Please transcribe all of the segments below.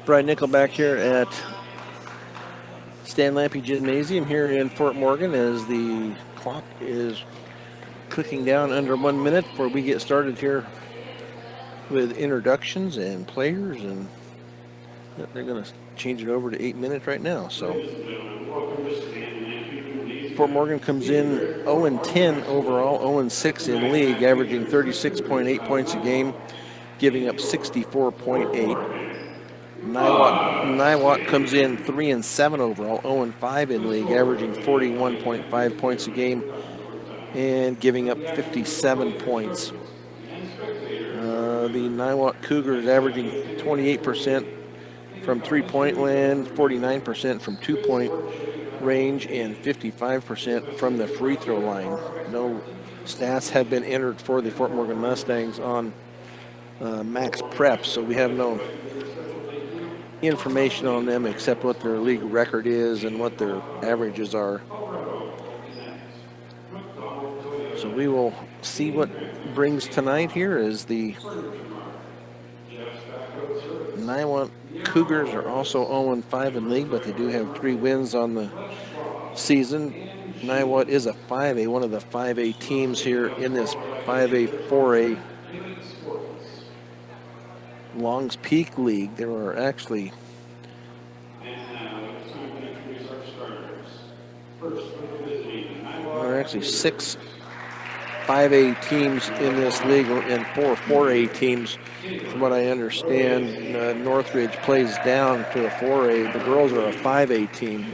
Brian Nickelback here at Stan Lampe Gymnasium here in Fort Morgan as the clock is clicking down under 1 minute before we get started here with introductions and players, and they're going to change it over to 8 minutes right now. So Fort Morgan comes in 0-10 overall, 0-6 in league, averaging 36.8 points a game, giving up 64.8. Niwot comes in 3-7 overall, 0-5 in league, averaging 41.5 points a game and giving up 57 points. The Niwot Cougars averaging 28% from three-point land, 49% from two-point range, and 55% from the free throw line. No stats have been entered for the Fort Morgan Mustangs on Max Prep, so we have no information on them except what their league record is and what their averages are. So we will see what brings tonight here as the Niwot Cougars are also 0-5 in league, but they do have 3 wins on the season. Niwot is a 5A, one of the 5A teams here in this 5A, 4A Longs Peak League. There are actually six 5A teams in this league and 4 4A teams. From what I understand, Northridge plays down to a 4A. The girls are a 5A team.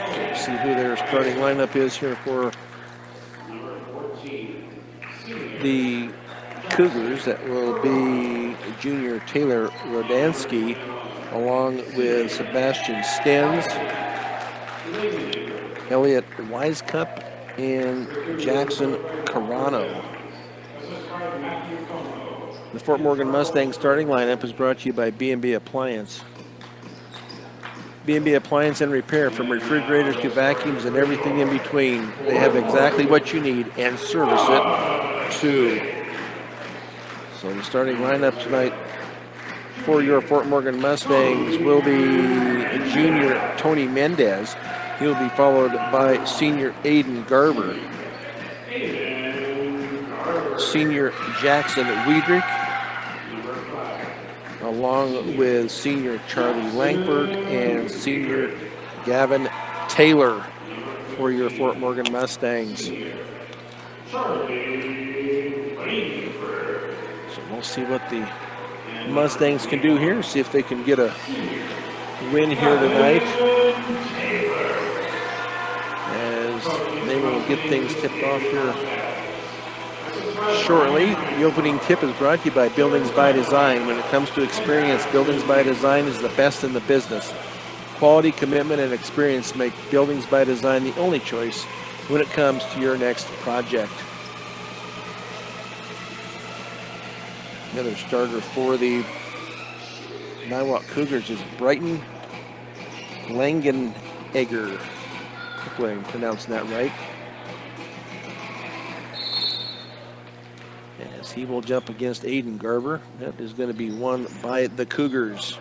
Let's see who their starting lineup is here for the Cougars. That will be junior Taylor Rodansky, along with Sebastian Stens, Elliot Wisecup, and Jackson Carano. The Fort Morgan Mustangs starting lineup is brought to you by B&B Appliance. B&B Appliance and Repair, from refrigerators to vacuums and everything in between. They have exactly what you need and service it too. So the starting lineup tonight for your Fort Morgan Mustangs will be junior Tony Mendez. He'll be followed by senior Aiden Garber, senior Jackson Wiedrich, along with senior Charlie Langford and senior Gavin Taylor for your Fort Morgan Mustangs. So we'll see what the Mustangs can do here, see if they can get a win here tonight, as they will get things tipped off here shortly. The opening tip is brought to you by Buildings by Design. When it comes to experience, Buildings by Design is the best in the business. Quality, commitment, and experience make Buildings by Design the only choice when it comes to your next project. Another starter for the Niwot Cougars is Brighton Langenegger. Hopefully I'm pronouncing that right. As he will jump against Aiden Garber. That is going to be won by the Cougars.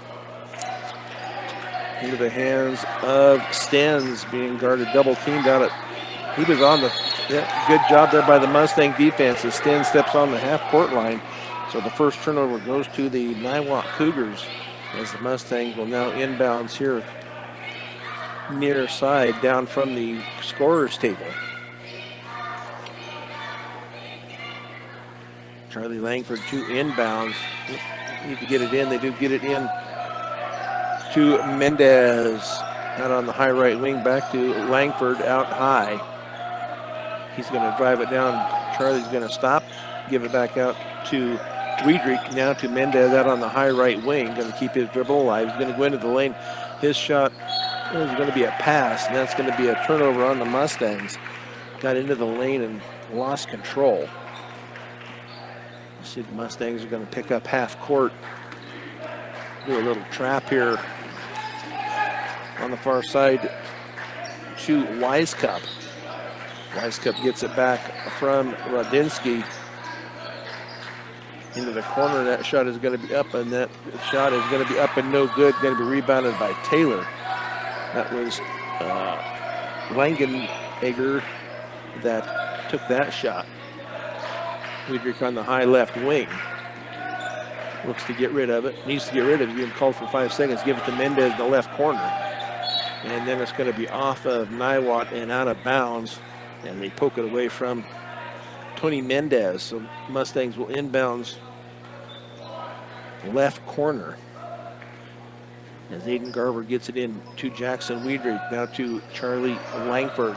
Into the hands of Stens, being guarded, double teamed out at. He was on the, good job there by the Mustang defense as Stens steps on the half court line. So the first turnover goes to the Niwot Cougars, as the Mustangs will now inbounds here near side down from the scorer's table. Charlie Langford to inbounds. Need to get it in. They do get it in to Mendez out on the high right wing, back to Langford out high. He's going to drive it down. Charlie's going to stop, give it back out to Wiedrich, now to Mendez out on the high right wing. Going to keep his dribble alive. He's going to go into the lane. His shot is going to be a pass, and that's going to be a turnover on the Mustangs. Got into the lane and lost control. See, the Mustangs are going to pick up half court. Do a little trap here on the far side to Wisecup. Cup gets it back from Rodinsky into the corner. That shot is going to be up, and that shot is going to be up and no good. Going to be rebounded by Taylor. That was Langenegger that took that shot. Weidrich on the high left wing. Looks to get rid of it. Needs to get rid of it. He's being called for 5 seconds. Give it to Mendez in the left corner. And then it's going to be off of Niwot and out of bounds. And they poke it away from Tony Mendez. So Mustangs will inbounds left corner. As Aiden Garver gets it in to Jackson Weidrich. Now to Charlie Langford.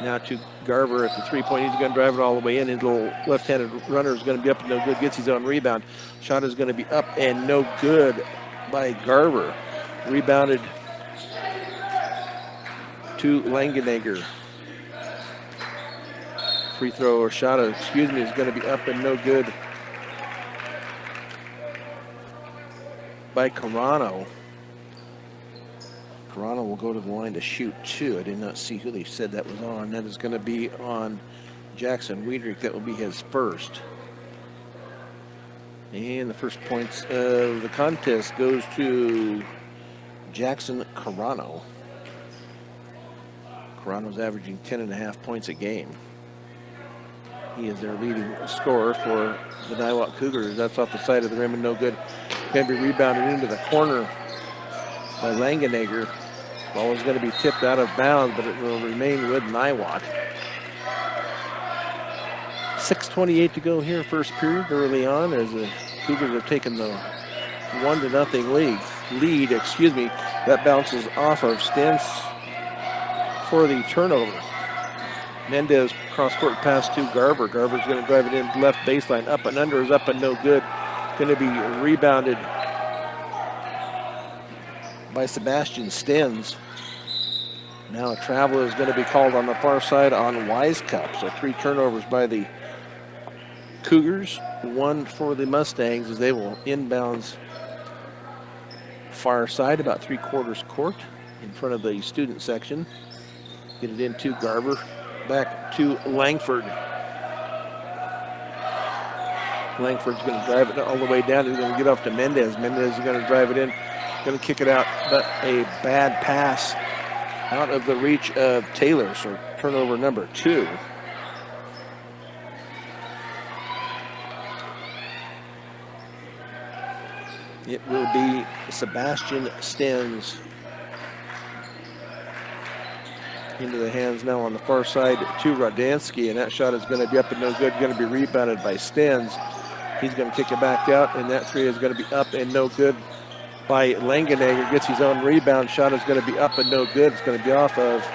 Now to Garver at the 3-point. He's going to drive it all the way in. His little left-handed runner is going to be up and no good. Gets his own rebound. Shot is going to be up and no good by Garver. Rebounded to Langenegger. Free throw or shot, is going to be up and no good by Carano. Carano will go to the line to shoot 2. I did not see who they said that was on. That is going to be on Jackson Weidrich. That will be his first. And the first points of the contest goes to Jackson Carano. Carano's averaging 10.5 points a game. He is their leading scorer for the Niwot Cougars. That's off the side of the rim and no good. Going to be rebounded into the corner by Langenegger. Ball is going to be tipped out of bounds, but it will remain with Niwot. 6:28 to go here, first period, early on, as the Cougars have taken the 1-0 lead. That bounces off of Stens for the turnover. Mendez cross-court pass to Garver. Garver's going to drive it in left baseline. Up and under is up and no good. Going to be rebounded by Sebastian Stens. Now a travel is going to be called on the far side on Wise Cup. So 3 turnovers by the Cougars, 1 for the Mustangs, as they will inbounds far side, about 3/4 court in front of the student section. Get it into Garver. Back to Langford. Langford's going to drive it all the way down. He's going to get off to Mendez. Mendez is going to drive it in. Going to kick it out, but a bad pass out of the reach of Taylor. So turnover number 2. It will be Sebastian Stens. Into the hands now on the far side to Rodinsky, and that shot is going to be up and no good. Going to be rebounded by Stens. He's going to kick it back out, and that 3 is going to be up and no good by Langenegger. Gets his own rebound. Shot is going to be up and no good. It's going to be off of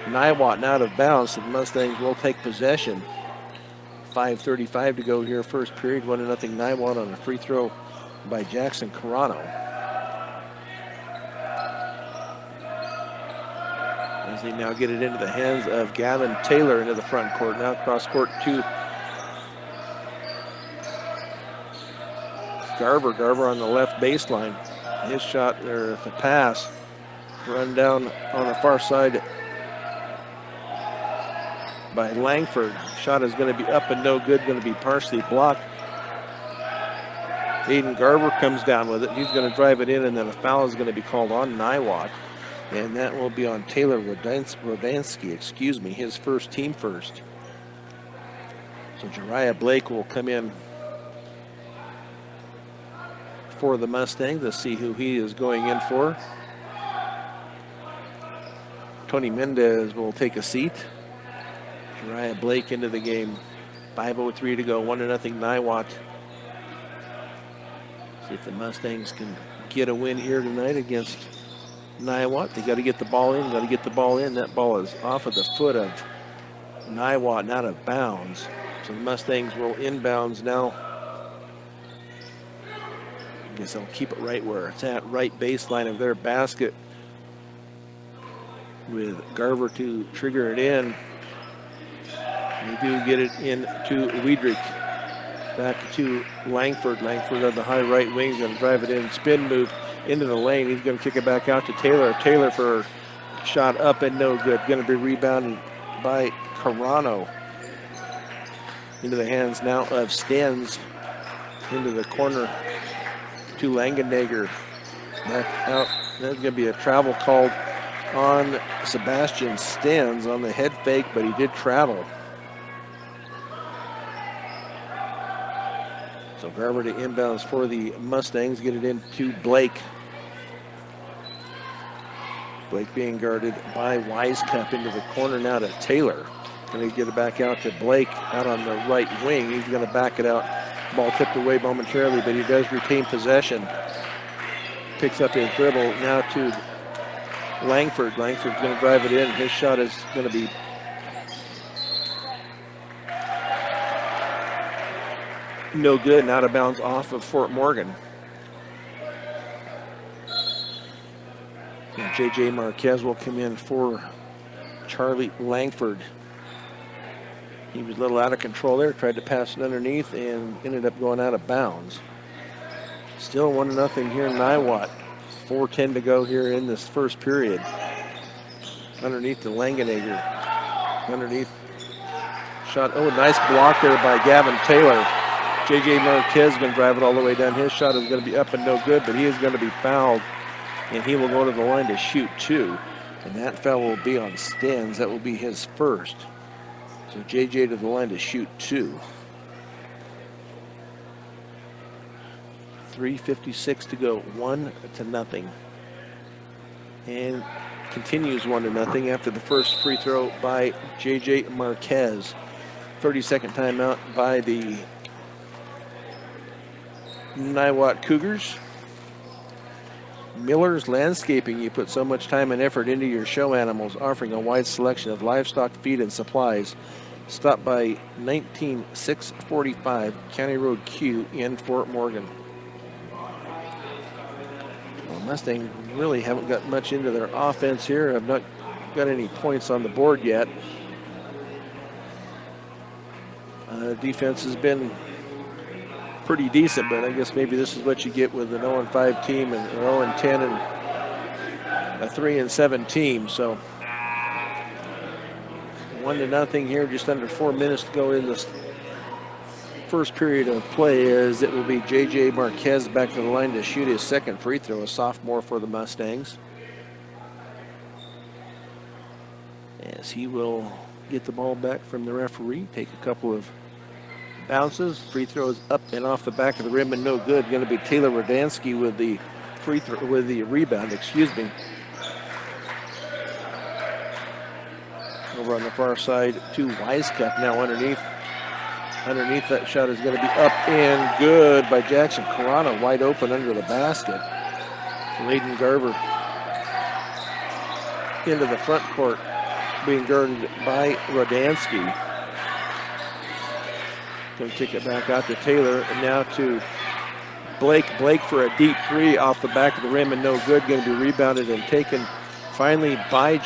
Niwot and out of bounds. So the Mustangs will take possession. 5:35 to go here, first period. 1-0 Niwot on a free throw by Jackson Carano. As they now get it into the hands of Gavin Taylor into the front court. Now cross court to Garver. Garver on the left baseline. His shot, or the pass, run down on the far side by Langford. Shot is going to be up and no good, going to be partially blocked. Aiden Garver comes down with it. He's going to drive it in, and then a foul is going to be called on Niwot. And that will be on Taylor Rodinsky, his first, team first. So Jariah Blake will come in for the Mustangs. Let's see who he is going in for. Tony Mendez will take a seat. Jariah Blake into the game. 5:03 to go, 1-0 Niwot. See if the Mustangs can get a win here tonight against Niwot. They got to get the ball in, That ball is off of the foot of Niwot and out of bounds. So the Mustangs will inbounds now. I guess they'll keep it right where it's at, right baseline of their basket, with Garver to trigger it in. They do get it into Weidrich. Back to Langford. Langford on the high right wing is going to drive it in, spin move into the lane. He's going to kick it back out to Taylor. Taylor for Shot up and no good. Going to be rebounded by Carano. Into the hands now of Stens. Into the corner to Langenegger. Back out. There's going to be a travel called on Sebastian Stens on the head fake, but he did travel. So Garber to inbounds for the Mustangs. Get it into Blake. Blake being guarded by Wisecup into the corner now to Taylor. Going to get it back out to Blake out on the right wing. He's going to back it out. Ball tipped away momentarily, but he does retain possession. Picks up his dribble now to Langford. Langford's going to drive it in. His shot is going to be no good and out of bounds off of Fort Morgan. And J.J. Marquez will come in for Charlie Langford. He was a little out of control there, tried to pass it underneath and ended up going out of bounds. Still 1-0 here in Niwot. 4:10 to go here in this first period. Underneath to Langenegger. Underneath. Shot. Oh, nice block there by Gavin Taylor. J.J. Marquez is going to drive it all the way down. His shot is going to be up and no good, but he is going to be fouled. And he will go to the line to shoot 2. And that foul will be on Stens. That will be his first. So J.J. to the line to shoot 2. 3:56 to go, 1-0. And continues 1-0 after the first free throw by J.J. Marquez. 30-second timeout by the Niwot Cougars. Miller's Landscaping. You put so much time and effort into your show animals, offering a wide selection of livestock feed and supplies. Stop by 19645 County Road Q in Fort Morgan. Well, Mustangs really haven't got much into their offense here. Have not got any points on the board yet. Defense has been pretty decent, but I guess maybe this is what you get with an 0-5 team and an 0-10 and a 3-7 team. So 1-0 here, just under 4 minutes to go in this first period of play, as it will be J.J. Marquez back to the line to shoot his second free throw, a sophomore for the Mustangs. As he will get the ball back from the referee, take a couple of bounces. Free throws up and off the back of the rim and no good. Going to be Taylor Rodansky with the free throw, with the rebound, excuse me. Over on the far side to Wisecup now underneath. Underneath, that shot is going to be up and good by Jackson Carano, wide open under the basket. Layden Garver into the front court, being guarded by Rodansky. Going to kick it back out to Taylor, and now to Blake. Blake for a deep 3 off the back of the rim and no good. Going to be rebounded and taken finally by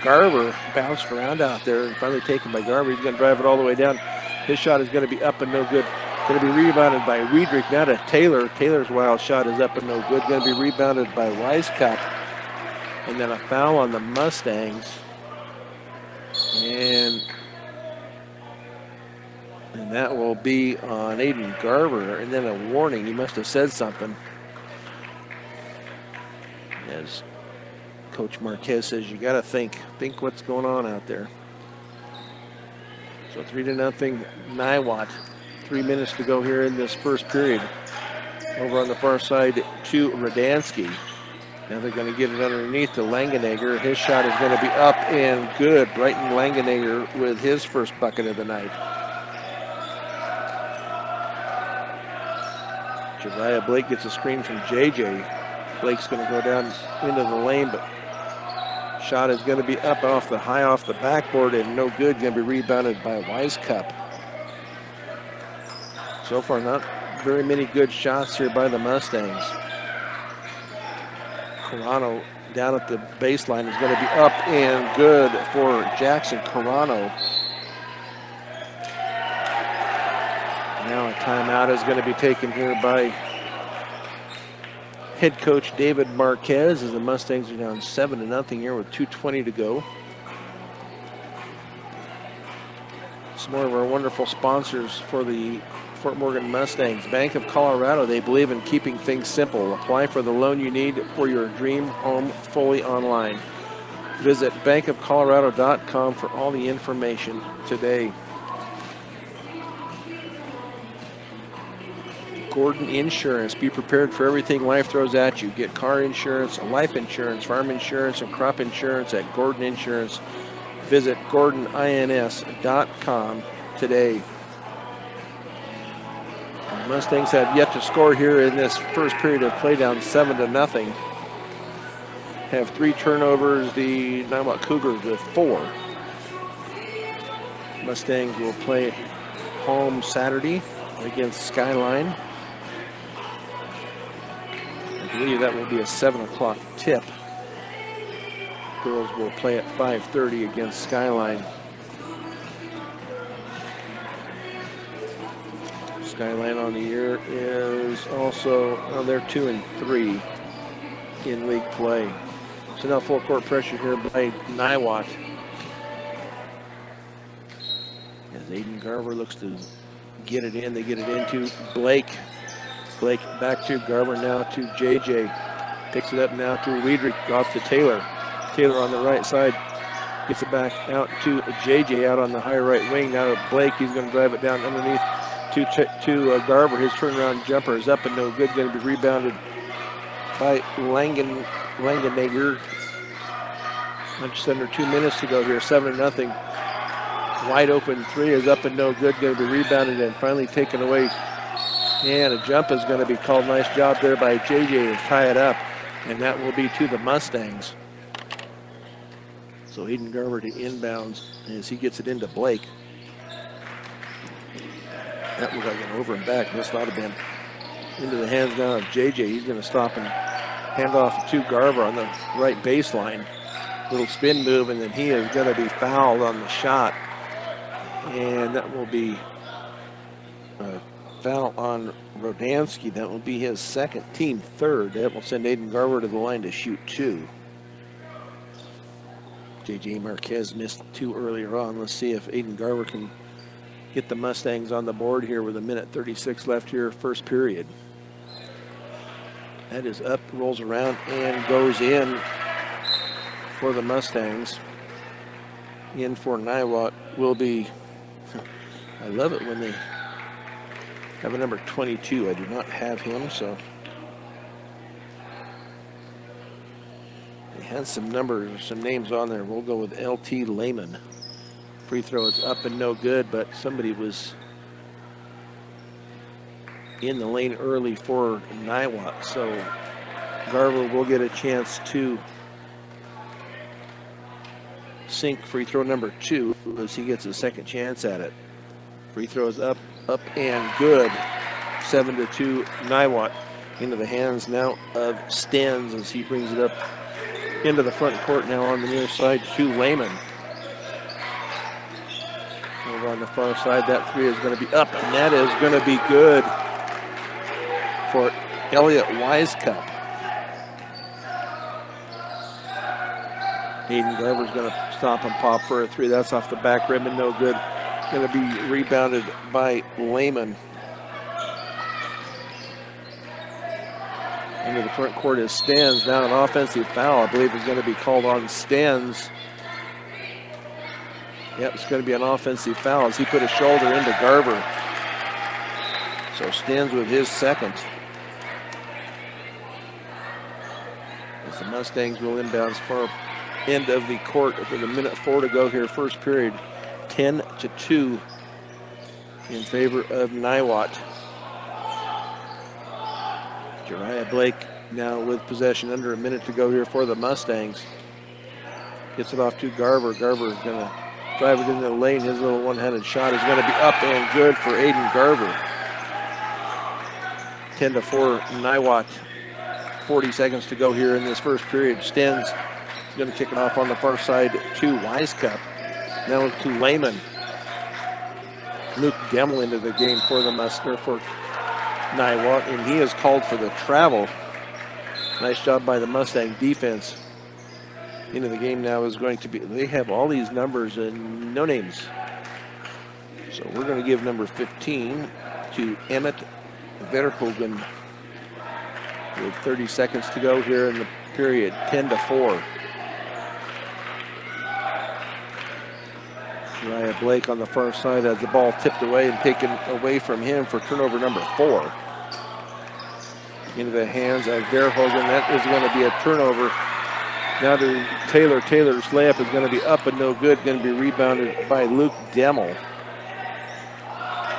Garver. Bounced around out there and finally taken by Garver. He's going to drive it all the way down. His shot is going to be up and no good. Going to be rebounded by Riedrich. Now to Taylor. Taylor's wild shot is up and no good. Going to be rebounded by Wisecup. And then a foul on the Mustangs. And that will be on Aiden Garver. And then a warning. He must have said something. As Coach Marquez says, you got to think what's going on out there. So 3-0 Niwot. 3 minutes to go here in this first period. Over on the far side to Rodansky. Now they're going to get it underneath to Langenegger. His shot is going to be up and good. Brighton Langenegger with his first bucket of the night. Jariah Blake gets a screen from JJ. Blake's going to go down into the lane, but shot is going to be up off the backboard and no good. Going to be rebounded by Wisecup. So far, not very many good shots here by the Mustangs. Carano down at the baseline is going to be up and good for Jackson Carano. Now a timeout is going to be taken here by Head coach David Marquez as the Mustangs are down 7-0 here with 2:20 to go. Some more of our wonderful sponsors for the Fort Morgan Mustangs. Bank of Colorado, they believe in keeping things simple. Apply for the loan you need for your dream home fully online. Visit bankofcolorado.com for all the information today. Gordon Insurance. Be prepared for everything life throws at you. Get car insurance, life insurance, farm insurance, and crop insurance at Gordon Insurance. Visit GordonINS.com today. The Mustangs have yet to score here in this first period of play, down 7-0. Have 3 turnovers. The Niwot Cougars with 4. Mustangs will play home Saturday against Skyline. I believe that will be a 7 o'clock tip. Girls will play at 5:30 against Skyline. Skyline on the year is also, well, they're 2-3 in league play. So now full court pressure here by Niwot. As Aiden Garver looks to get it in, they get it into Blake. Blake back to Garver, now to JJ. Picks it up now to Weidrich, off to Taylor. Taylor on the right side, gets it back out to JJ out on the high right wing. Now to Blake, he's going to drive it down underneath to Garver. His turnaround jumper is up and no good, going to be rebounded by Langenegger. Just under 2 minutes to go here, 7-0. Wide open 3 is up and no good, going to be rebounded and finally taken away. And a jump is going to be called. Nice job there by JJ to tie it up. And that will be to the Mustangs. So Aiden Garver to inbounds as he gets it into Blake. That looked like an over and back. This ought to have been into the hands now of JJ. He's going to stop and hand off to Garver on the right baseline. Little spin move, and then he is going to be fouled on the shot. And that will be a foul on Rodansky. That will be his second, team third. That will send Aiden Garver to the line to shoot 2. JJ Marquez missed 2 earlier on. Let's see if Aiden Garver can get the Mustangs on the board here with 1:36 left here, first period. That is up, rolls around, and goes in for the Mustangs. In for Niwot will be, I love it when they have a number 22. I do not have him, so they had some numbers, some names on there. We'll go with LT Lehman. Free throw is up and no good, but somebody was in the lane early for Niwot, so Garver will get a chance to sink free throw number 2 as he gets a second chance at it. Free throw is up and good. 7-2 Niwot. Into the hands now of Stens as he brings it up into the front court now on the near side to Lehman. Over on the far side, that 3 is going to be up, and that is going to be good for Elliot Wisecup. Aiden Garver's going to stop and pop for a 3. That's off the back rim and no good. Going to be rebounded by Lehman. Into the front court is Stens. Now an offensive foul, I believe, is going to be called on Stens. Yep, it's going to be an offensive foul as he put a shoulder into Garver. So Stens with his second. As the Mustangs will inbounds far end of the court with 1:04 to go here, first period. 10-2 in favor of Niwot. Jariah Blake now with possession, under a minute to go here for the Mustangs. Gets it off to Garver. Garver is going to drive it into the lane. His little one-handed shot is going to be up and good for Aiden Garver. 10-4 Niwot. 40 seconds to go here in this first period. Stens is going to kick it off on the far side to Wisecup. Now to Lehman. Luke Gemmel into the game for the Niwot, and he is called for the travel. Nice job by the Mustang defense. Into the game now is going to be, they have all these numbers and no names. So we're going to give number 15 to Emmett Verhoeven with 30 seconds to go here in the period, 10-4. Uriah Blake on the far side has the ball tipped away and taken away from him for turnover number 4. Into the hands of Verhoeven. That is going to be a turnover. Now to Taylor. Taylor's layup is going to be up and no good. Going to be rebounded by Luke Demmel.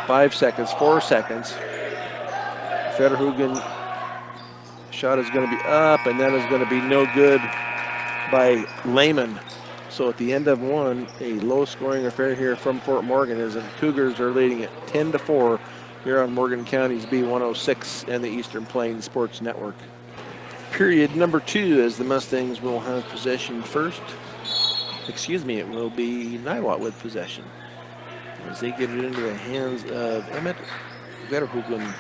5 seconds, 4 seconds. Verhoeven shot is going to be up, and that is going to be no good by Lehman. So at the end of one, a low-scoring affair here from Fort Morgan as the Cougars are leading at 10-4 here on Morgan County's B106 and the Eastern Plains Sports Network. Period number 2 as the Mustangs will have possession first. Excuse me, it will be Niwot with possession as they get it into the hands of Emmett Verhoeven.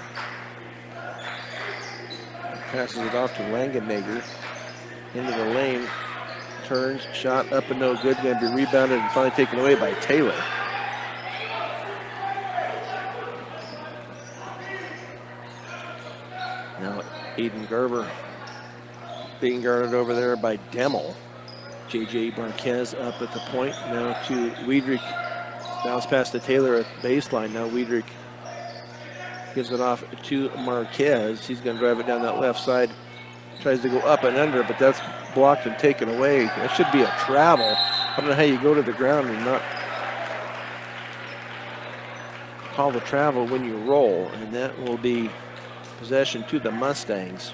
Passes it off to Langenegger into the lane. Turns, shot up and no good. Going to be rebounded and finally taken away by Taylor. Now Aiden Garber being guarded over there by Demmel. J.J. Marquez up at the point. Now to Wiedrich. Bounce pass to Taylor at baseline. Now Wiedrich gives it off to Marquez. He's going to drive it down that left side. Tries to go up and under, but that's blocked and taken away. That should be a travel. I don't know how you go to the ground and not call the travel when you roll, and that will be possession to the Mustangs.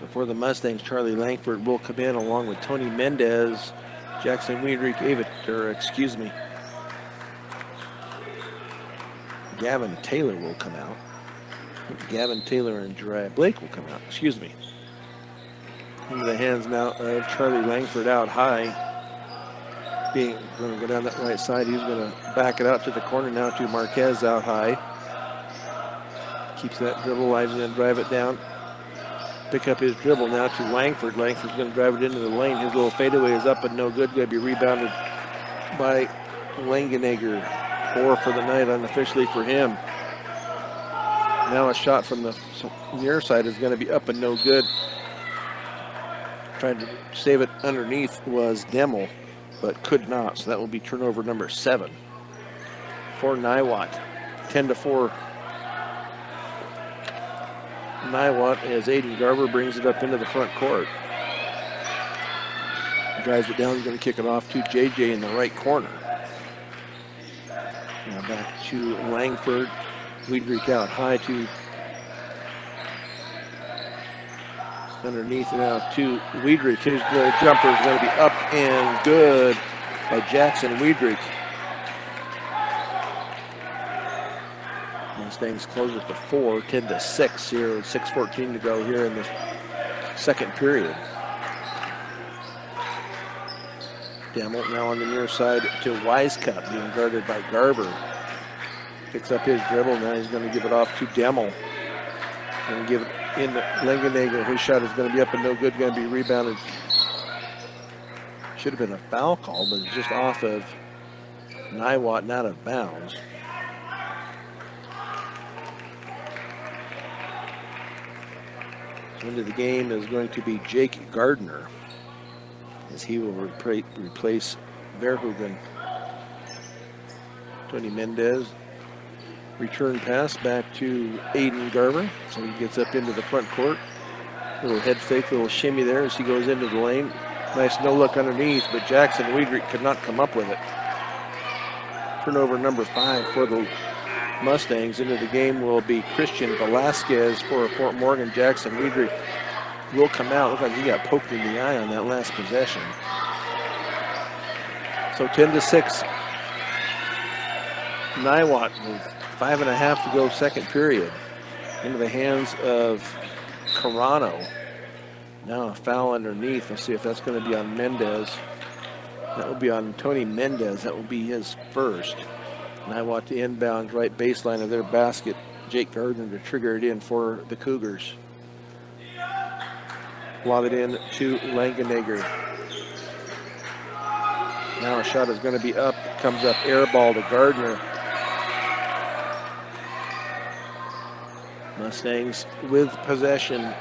So for the Mustangs, Charlie Langford will come in along with Tony Mendez, Jackson Wiedrich, Gavin Taylor will come out. Gavin Taylor and Uriah Blake will come out, Into the hands now of Charlie Langford out high. Going to go down that right side. He's going to back it out to the corner now to Marquez out high. Keeps that dribble alive and then drive it down. Pick up his dribble now to Langford. Langford's going to drive it into the lane. His little fadeaway is up and no good. Going to be rebounded by Langenegger. 4 for the night unofficially for him. Now a shot from the near side is going to be up and no good. Trying to save it underneath was Demmel, but could not. So that will be turnover number 7 for Niwot. 10-4. Niwot as Aiden Garber brings it up into the front court. Drives it down. He's going to kick it off to JJ in the right corner. Now back to Langford. Wiedrich out high to underneath now to Wiedrich. His little jumper is going to be up and good by Jackson Wiedrich. Mustangs close it to 4, 10-6 here, 6:14 to go here in the second period. Demmel now on the near side to Wisecup, being guarded by Garber. Picks up his dribble, now he's going to give it off to Demmel. Going to give it in to Langenegger. His shot is going to be up and no good, going to be rebounded. Should have been a foul call, but it's just off of Niwot and out of bounds. So into the game is going to be Jake Gardner, as he will replace Verhoeven. Tony Mendez. Return pass back to Aiden Garber. So he gets up into the front court. Little head fake, little shimmy there as he goes into the lane. Nice no look underneath, but Jackson Wiedrich could not come up with it. Turnover number 5 for the Mustangs. Into the game will be Christian Velasquez for Fort Morgan. Jackson Wiedrich will come out. Looks like he got poked in the eye on that last possession. So 10-6. Niwot with 5.5 to go second period. Into the hands of Carano. Now a foul underneath. Let's see if that's going to be on Mendez. That will be on Tony Mendez. That will be his first. Niwot to inbound right baseline of their basket. Jake Gardner to trigger it in for the Cougars. Lob it in to Langenegger. Now a shot is going to be up. Comes up, air ball to Gardner. Mustangs with possession.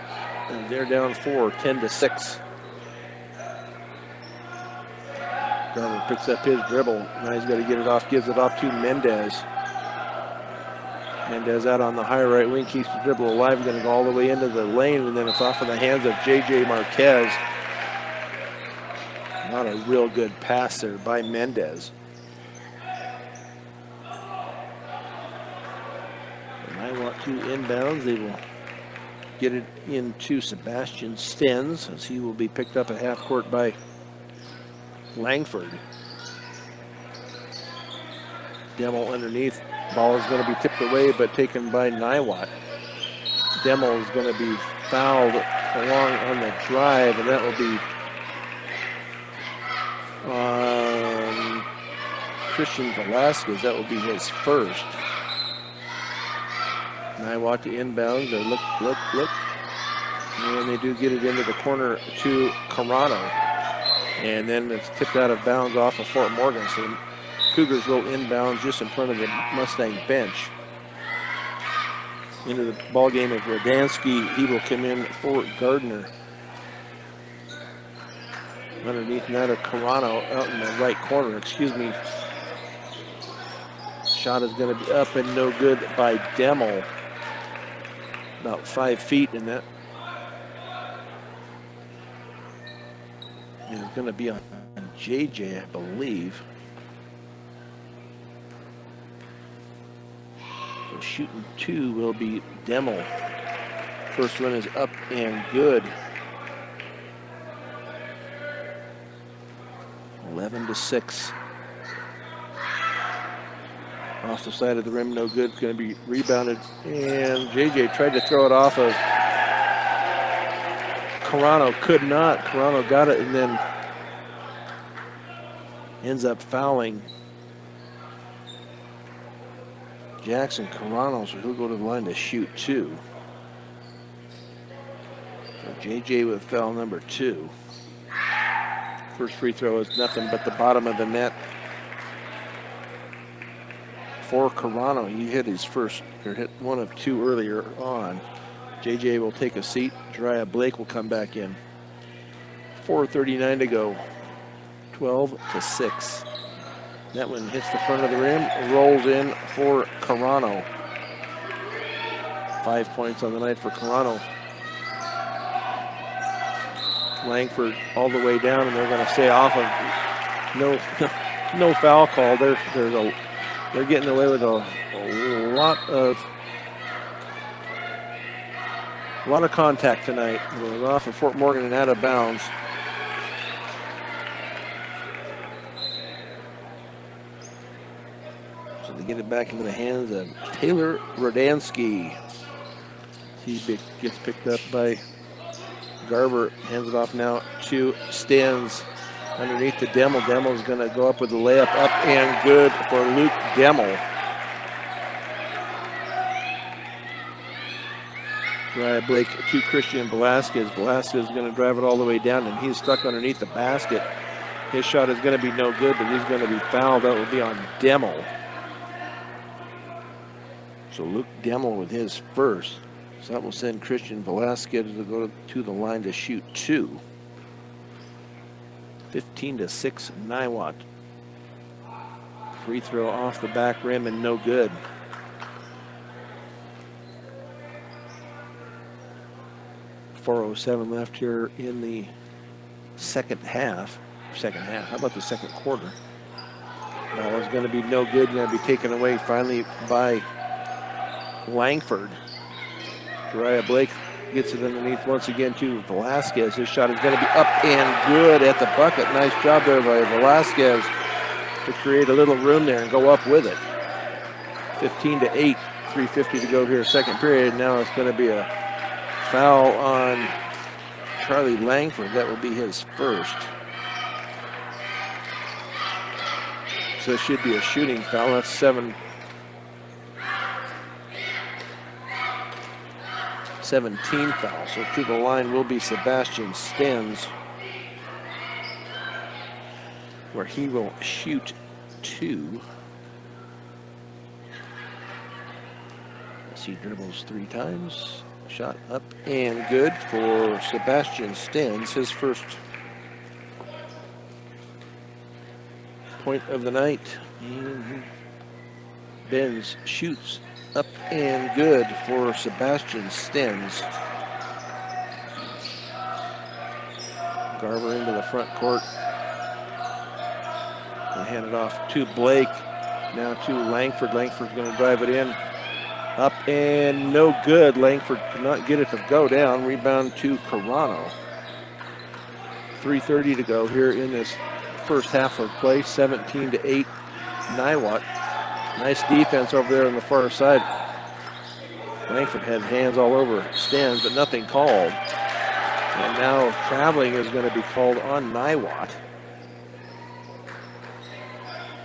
And they're down 4, 10-6. Gardner picks up his dribble. Now he's got to get it off, gives it off to Mendez. Mendez out on the high right wing, keeps the dribble alive, going to go all the way into the lane, and then it's off in the hands of J.J. Marquez. Not a real good pass there by Mendez. Niwot to inbounds. They will get it into Sebastian Stenz as he will be picked up at half court by Langford. Demmel underneath. Ball is going to be tipped away but taken by Niwot. Demmel is going to be fouled along on the drive, and that will be on Christian Velasquez. That will be his first. Niwot to inbounds. They look. And they do get it into the corner to Carano. And then it's tipped out of bounds off of Fort Morgan. So Cougars will inbound just in front of the Mustang bench. Into the ball game of Rodansky. He will come in for Gardner. Underneath that of Carano out in the right corner. Shot is going to be up and no good by Demmel. About 5 feet in that. And it's going to be on JJ, I believe. So shooting 2 will be Demmel. First one is up and good. 11-6. Off the side of the rim, no good. Going to be rebounded. And JJ tried to throw it off of Carano. Could not. Carano got it and then ends up fouling Jackson Carano. So he'll go to the line to shoot 2. So JJ with foul number 2. First free throw is nothing but the bottom of the net for Carano. He hit his first, or hit one of 2 earlier on. JJ will take a seat. Jariah Blake will come back in. 4:39 to go. 12-6. That one hits the front of the rim, rolls in for Carano. 5 points on the night for Carano. Langford all the way down, and they're going to stay off of no foul call. They're getting away with a lot of contact tonight. We're off of Fort Morgan and out of bounds. So they get it back into the hands of Taylor Rodansky. He gets picked up by Garver, hands it off now to Stenz. Underneath the Demmel. Demmel is going to go up with the layup, up and good for Luke Demmel. Jariah Blake to Christian Velasquez. Velasquez is going to drive it all the way down, and he's stuck underneath the basket. His shot is going to be no good, but he's going to be fouled. That will be on Demmel. So Luke Demmel with his first. So that will send Christian Velasquez to go to the line to shoot 2. 15-6 Niwot. Free throw off the back rim and no good. .407 left here in the second half. How about the second quarter? Ball is going to be no good. Going to be taken away finally by Langford. Jariah Blake gets it underneath once again to Velasquez. His shot is going to be up and good at the bucket. Nice job there by Velasquez to create a little room there and go up with it. 15-8, 3:50 to go here, second period. Now it's going to be a foul on Charlie Langford. That will be his first. So it should be a shooting foul. That's 7 17 foul. So to the line will be Sebastian Stenz, where he will shoot 2. He dribbles 3 times. Shot up and good for Sebastian Stenz, his first point of the night. And Benz shoots up and good for Sebastian Stenz. Garver into the front court. And hand it off to Blake. Now to Langford. Langford's going to drive it in. Up and no good. Langford could not get it to go down. Rebound to Carano. 3:30 to go here in this first half of play. 17-8 Niwot. Nice defense over there on the far side. Langford had hands all over Stenz, but nothing called. And now traveling is going to be called on Niwot.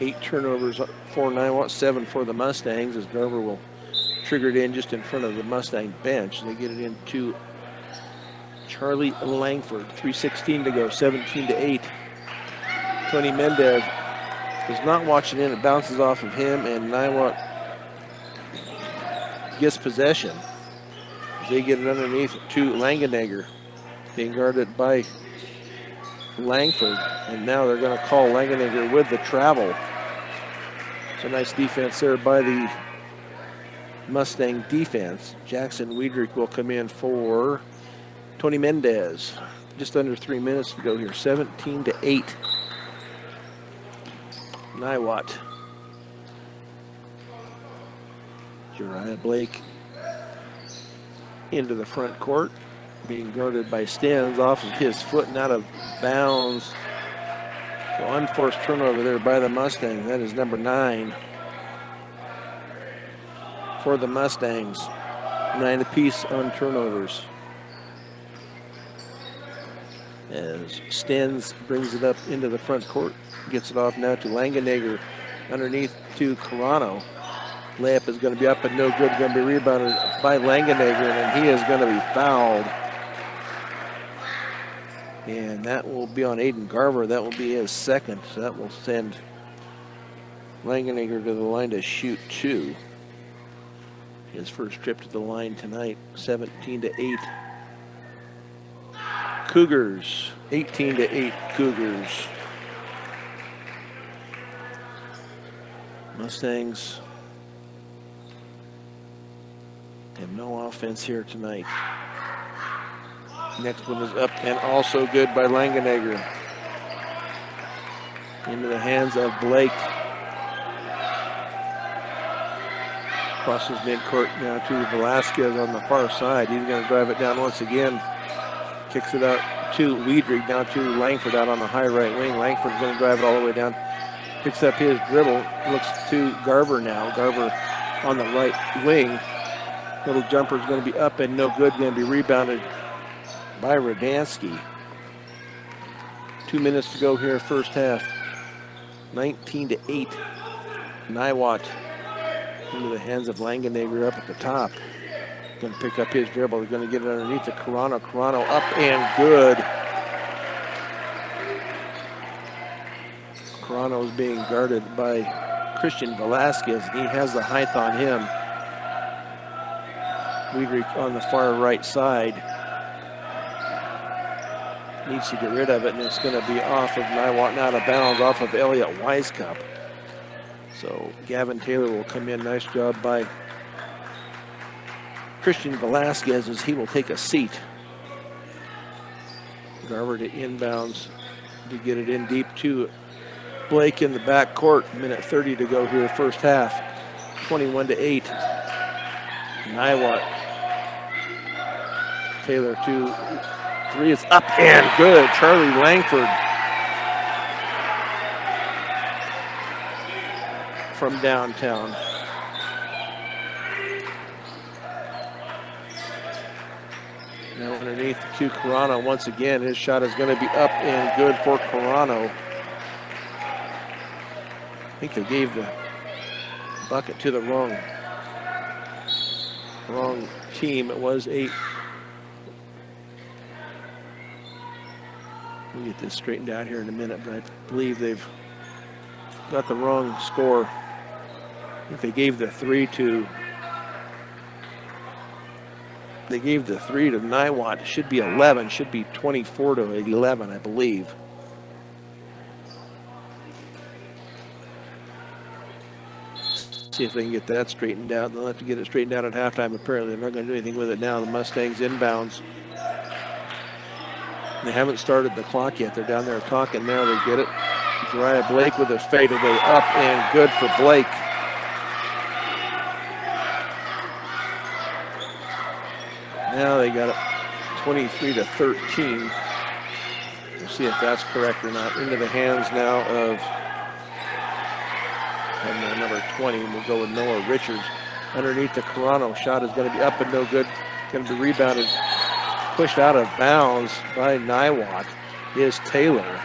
8 turnovers for Niwot, 7 for the Mustangs, as Garver will trigger it in just in front of the Mustang bench. They get it into Charlie Langford. 3:16 to go, 17-8. Tony Mendez is not watching in. It bounces off of him, and Niwot gets possession. They get it underneath to Langenegger, being guarded by Langford, and now they're going to call Langenegger with the travel. It's a nice defense there by the Mustang defense. Jackson Wiedrich will come in for Tony Mendez. Just under 3 minutes to go here. 17-8. Niwot. Jariah Blake into the front court, being guarded by Stenz off of his foot and out of bounds. So unforced turnover there by the Mustangs. That is number 9 for the Mustangs. 9 apiece on turnovers. As Stenz brings it up into the front court, gets it off now to Langenegger, underneath to Carano. Layup is going to be up and no good, going to be rebounded by Langenegger, and he is going to be fouled. And that will be on Aiden Garver. That will be his second. So that will send Langenegger to the line to shoot 2. His first trip to the line tonight. 17-8 Cougars. 18-8 Cougars. Mustangs have no offense here tonight. Next one is up and also good by Langenegger. Into the hands of Blake. Crosses midcourt now to Velasquez on the far side. He's going to drive it down once again. Kicks it out to Wiedrich, down to Langford out on the high right wing. Langford's going to drive it all the way down. Picks up his dribble. Looks to Garver now. Garver on the right wing. Little jumper is going to be up and no good. Going to be rebounded by Radansky. 2 minutes to go here, first half. 19-8. Niwot into the hands of Langenegger up at the top. Going to pick up his dribble. They're going to get it underneath to Carano. Carano up and good. Carano is being guarded by Christian Velasquez. He has the height on him. Wiedrich on the far right side. Needs to get rid of it, and it's going to be off of Niwot and out of bounds, off of Elliot Wisecup. So Gavin Taylor will come in. Nice job by Christian Velasquez as he will take a seat. Garver to inbounds to get it in deep to Blake in the back court. Minute 30 to go here, first half. 21-8. Niwot. Taylor to 3 is up and good. Charlie Langford from downtown. Now underneath to Carano once again. His shot is going to be up and good for Carano. I think they gave the bucket to the wrong team. It was a We'll get this straightened out here in a minute, but I believe they've got the wrong score. I think they gave the 3 to Niwot. It should be 11, should be 24 to 11, I believe. See if they can get that straightened out. They'll have to get it straightened out at halftime. Apparently, they're not going to do anything with it now. The Mustangs inbounds. They haven't started the clock yet. They're down there talking now. They get it. Jariah Blake with a fadeaway up and good for Blake. Now they got it 23 to 13. We'll see if that's correct or not. Into the hands now of number 20. We'll go with Noah Richards. Underneath the Carano. Shot is going to be up and no good. Going to be rebounded. Pushed out of bounds by Niwot is Taylor.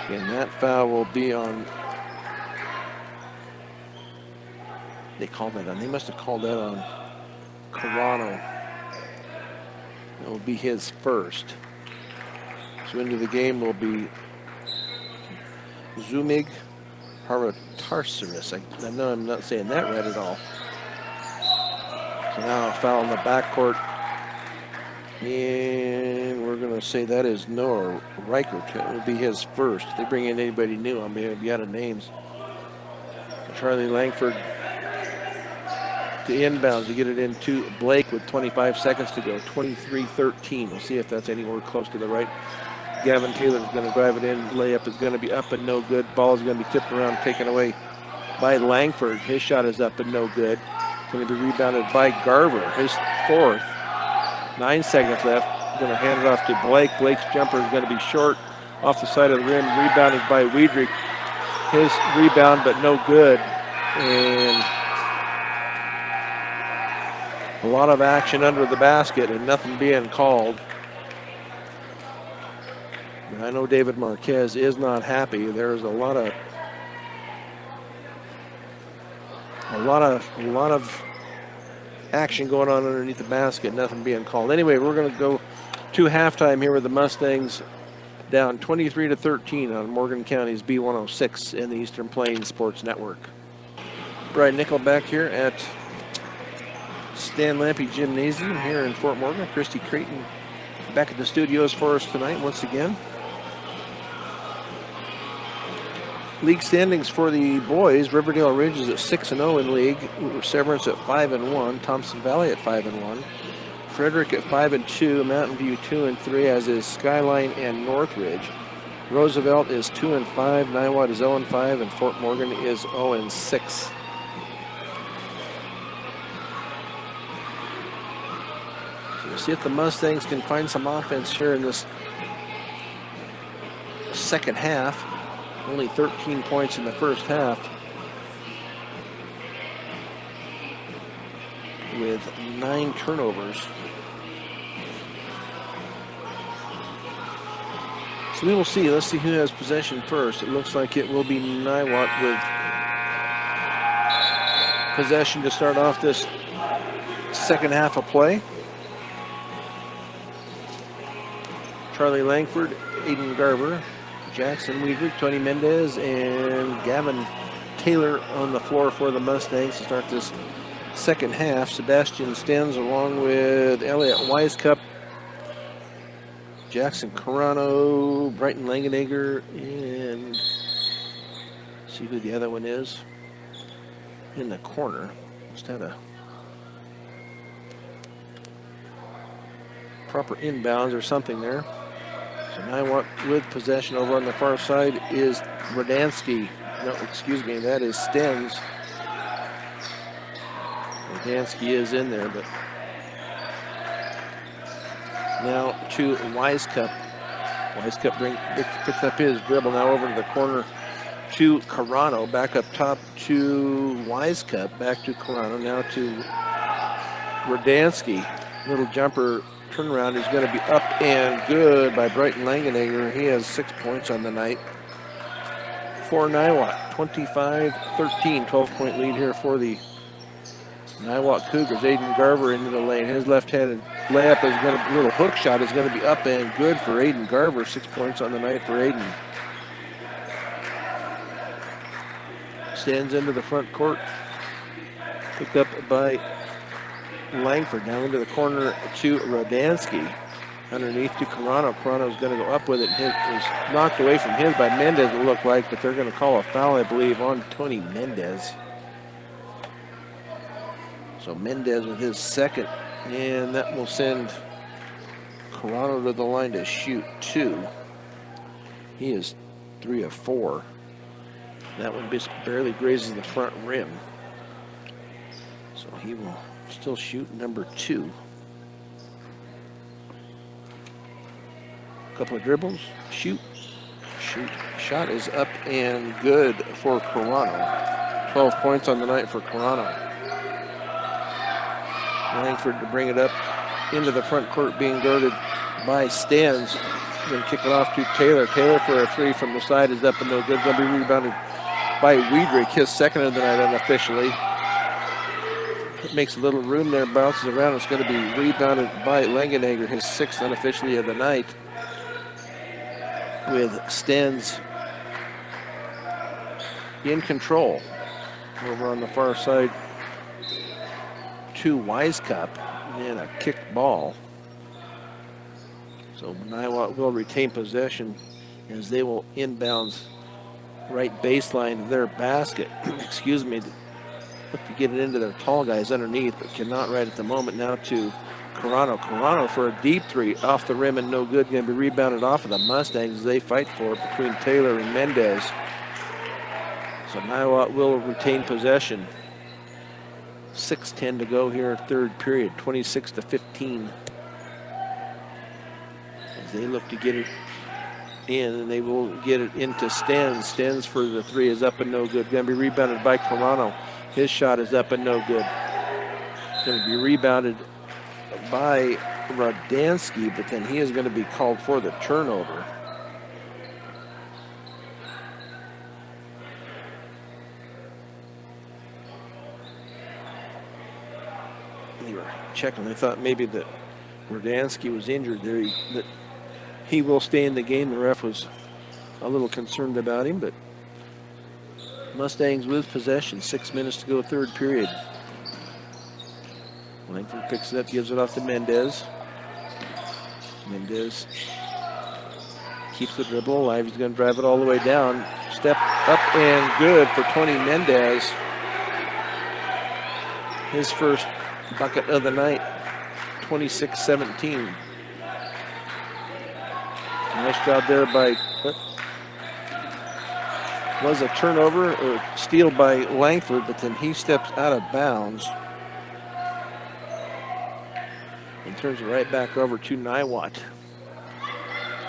And that foul will be on. They called that on. They must have called that on Carano. It will be his first. So into the game will be Zumig Haratarsaris. I know I'm not saying that right at all. So now a foul in the backcourt. And we're going to say that is Noah Reichert. It will be his first. If they bring in anybody new, I'm going to be out of names. Charlie Langford to inbounds to get it into Blake with 25 seconds to go. 23-13. We'll see if that's anywhere close to the right. Gavin Taylor is going to drive it in. Layup is going to be up and no good. Ball is going to be tipped around, taken away by Langford. His shot is up and no good. Going to be rebounded by Garver, his fourth. 9 seconds left. Going to hand it off to Blake. Blake's jumper is going to be short off the side of the rim. Rebounded by Wiedrich. His rebound, but no good. And a lot of action under the basket and nothing being called. I know David Marquez is not happy. There's a lot of action going on underneath the basket, nothing being called. Anyway, we're going to go to halftime here with the Mustangs down 23-13 on Morgan County's B106 in the Eastern Plains Sports Network. Brian Nickel back here at Stan Lampe Gymnasium here in Fort Morgan. Christy Creighton back at the studios for us tonight once again. League standings for the boys. Riverdale Ridge is at 6-0 in league. Severance at 5-1. Thompson Valley at 5-1. Frederick at 5-2. Mountain View 2-3, as is Skyline and Northridge. Roosevelt is 2-5. Niwot is 0-5, and Fort Morgan is 0-6. So we'll see if the Mustangs can find some offense here in this second half. Only 13 points in the first half, with 9 turnovers. So we will see. Let's see who has possession first. It looks like it will be Niwot with possession to start off this second half of play. Charlie Langford, Aiden Garver, Jackson Wiedrich, Tony Mendez, and Gavin Taylor on the floor for the Mustangs to start this second half. Sebastian Stenz along with Elliot Weiskup, Jackson Carano, Brighton Langenegger, and see who the other one is in the corner. Just had a proper inbounds or something there. So Niwot with possession over on the far side is Radansky. No, excuse me, that is Stenz. Radansky is in there, but now to Weiskup. Weiskup picks up his dribble now over to the corner to Carano. Back up top to Weiskup. Back to Carano. Now to Radansky. Little jumper turnaround is going to be up and good by Brighton Langenegger. He has 6 points on the night for Niwot. 25-13, 12-point lead here for the Niwot Cougars. Aiden Garver into the lane. His left-handed layup is going to, little hook shot is going to be up and good for Aiden Garver. 6 points on the night for Aiden. Stands into the front court. Picked up by Langford. Now into the corner to Rodansky. Underneath to Carano. Carano's going to go up with it. It was knocked away from him by Mendez, it looked like, but they're going to call a foul, I believe, on Tony Mendez. So Mendez with his second, and that will send Carano to the line to shoot 2. He is 3 of 4. That one just barely grazes the front rim. So he will still shoot number 2. Couple of dribbles, shoot. Shot is up and good for Carano. 12 points on the night for Carano. Langford to bring it up into the front court, being guarded by Stans. Going to kick it off to Taylor. Taylor for a 3 from the side is up and no good. Going to be rebounded by Wiedrich, his second of the night unofficially. It makes a little room there, bounces around. It's going to be rebounded by Langenegger, his 6th unofficially of the night, with Stans in control. Over on the far side to Wisecup, and a kicked ball. So Niwot will retain possession as they will inbounds right baseline of their basket. Excuse me. Look to get it into their tall guys underneath, but cannot right at the moment. Now to Carano. Carano for a deep 3 off the rim and no good. Going to be rebounded off of the Mustangs as they fight for it between Taylor and Mendez. So Niwot will retain possession. 6:10 to go here, third period, 26-15. As they look to get it in, and they will get it into Stens. Stens for the 3 is up and no good. Going to be rebounded by Carano. His shot is up and no good. Going to be rebounded by Rodansky, but then he is going to be called for the turnover. They were checking. They thought maybe that Rodansky was injured there. That he will stay in the game. The ref was a little concerned about him, but Mustangs with possession. 6 minutes to go, third period. Langford picks it up, gives it off to Mendez. Mendez keeps the dribble alive. He's going to drive it all the way down. Step up and good for Tony Mendez. His first bucket of the night, 26-17. Nice job there by, was a turnover or steal by Langford, but then he steps out of bounds and turns it right back over to Niwot.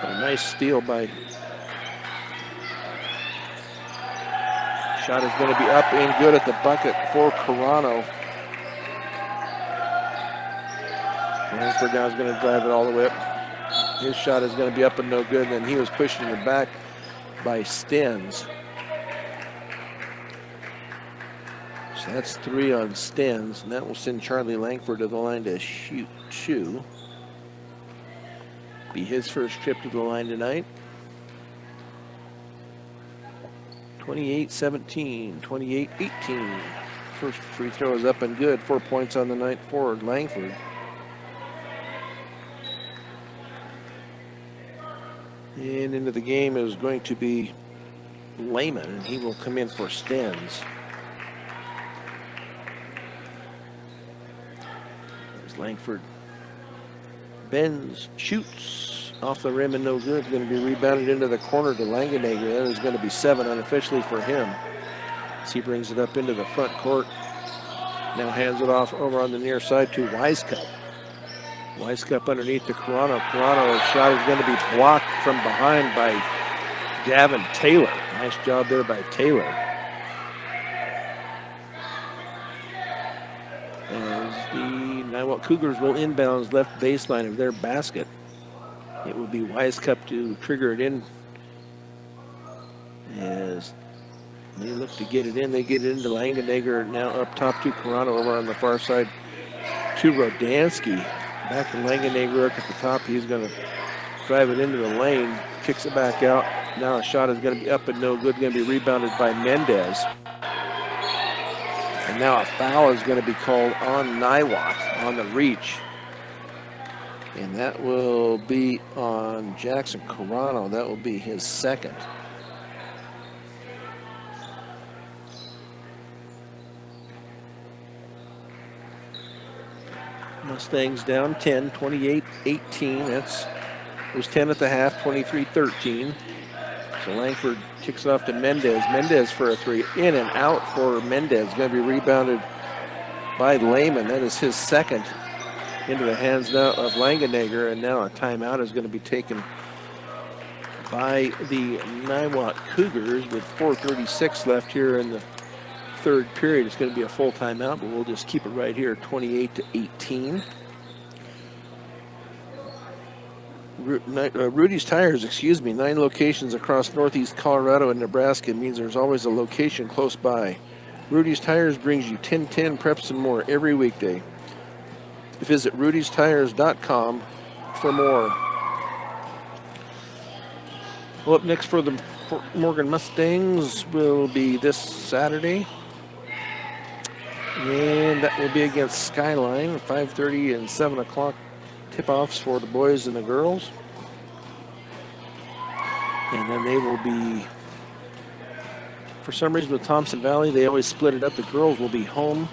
A nice steal by, shot is going to be up and good at the bucket for Carano. Langford now is going to drive it all the way up. His shot is going to be up and no good, and then he was pushing it back by Stens. So that's 3 on Stens, and that will send Charlie Langford to the line to shoot 2. Be his first trip to the line tonight. 28-17, 28-18. First free throw is up and good. 4 points on the night for Langford. And into the game is going to be Lehman, and he will come in for Stens. There's Langford. Bends, shoots off the rim and no good. Going to be rebounded into the corner to Langenegger. That is going to be 7 unofficially for him. As he brings it up into the front court. Now hands it off over on the near side to Wisecup. Wisecup underneath to Carano. Carano's shot is going to be blocked from behind by Gavin Taylor. Nice job there by Taylor. As the Niwot Cougars will inbounds left baseline of their basket. It will be Wisecup to trigger it in. As they look to get it in, they get it into Langenegger. Now up top to Carano over on the far side to Rodansky. Back to Langenegger at the top. He's going to drive it into the lane, kicks it back out. Now a shot is going to be up and no good, going to be rebounded by Mendez. And now a foul is going to be called on Niwot on the reach. And that will be on Jackson Carano. That will be his second. Mustangs down 10, 28-18. It was 10 at the half, 23-13. So Langford kicks it off to Mendez. Mendez for a three. In and out for Mendez. Going to be rebounded by Lehman. That is his second. Into the hands now of Langenegger. And now a timeout is going to be taken by the Niwot Cougars with 4:36 left here in the third period. It's going to be a full timeout, but we'll just keep it right here, 28-18. Rudy's Tires, 9 locations across northeast Colorado and Nebraska means there's always a location close by. Rudy's Tires brings you 10-10 preps and more every weekday. Visit rudystires.com for more. Well, up next for the Morgan Mustangs will be this Saturday. And that will be against Skyline, 5:30 and 7 o'clock tip-offs for the boys and the girls. And then they will be, for some reason with Thompson Valley, they always split it up. The girls will be home,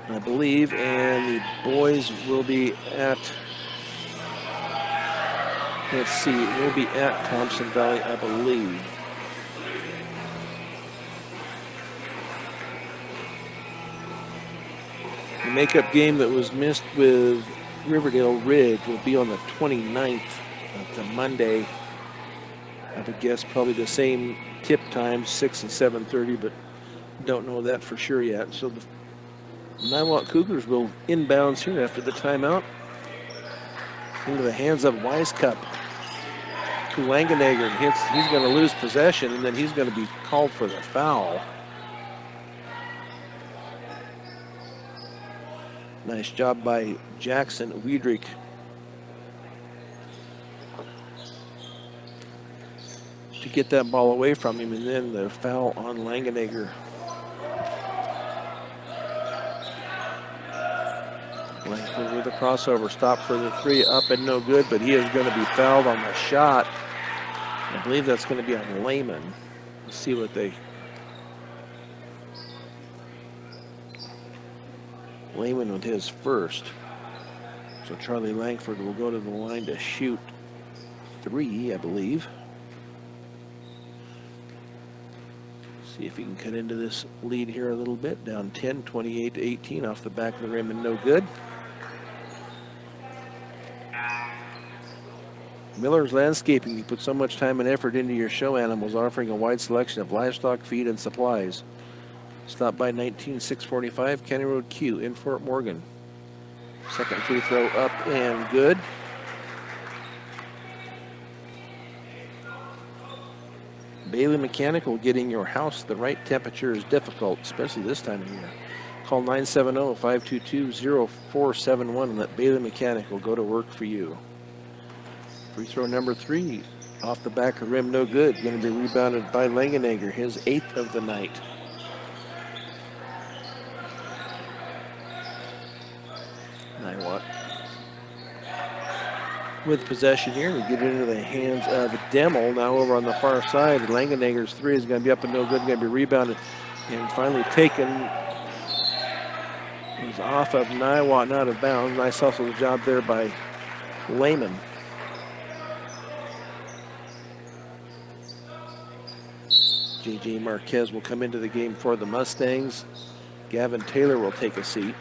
I believe, and the boys will be at, let's see, we'll be at Thompson Valley, I believe. The makeup game that was missed with Riverdale Ridge will be on the 29th. That's a Monday. I would guess probably the same tip times, 6 and 7:30, but don't know that for sure yet. So the Niwot Cougars will inbounds here after the timeout. Into the hands of Weiskup to Langenegger. He's going to lose possession, and then he's going to be called for the foul. Nice job by Jackson Wiedrich. To get that ball away from him, and then the foul on Langenegger. Langford with a crossover, stop for the three, up and no good, but he is going to be fouled on the shot. I believe that's going to be on Lehman. Let's see what they... Lehman with his first. So Charlie Langford will go to the line to shoot 3, I believe. See if he can cut into this lead here a little bit. Down 10, 28-18 off the back of the rim and no good. Miller's Landscaping. You put so much time and effort into your show animals, offering a wide selection of livestock, feed, and supplies. Stop by 19645 County Road Q in Fort Morgan. Second free throw up and good. Bailey Mechanical, getting your house the right temperature is difficult, especially this time of year. Call 970-522-0471 and let Bailey Mechanical go to work for you. Free throw number 3 off the back of rim, no good. Going to be rebounded by Langenegger, his 8th of the night. Niwot with possession here. We get into the hands of Demmel. Now over on the far side. Langenegger's 3 is going to be up and no good. Going to be rebounded and finally taken. He's off of Niwot and out of bounds. Nice hustle job there by Lehman. J.J. Marquez will come into the game for the Mustangs. Gavin Taylor will take a seat.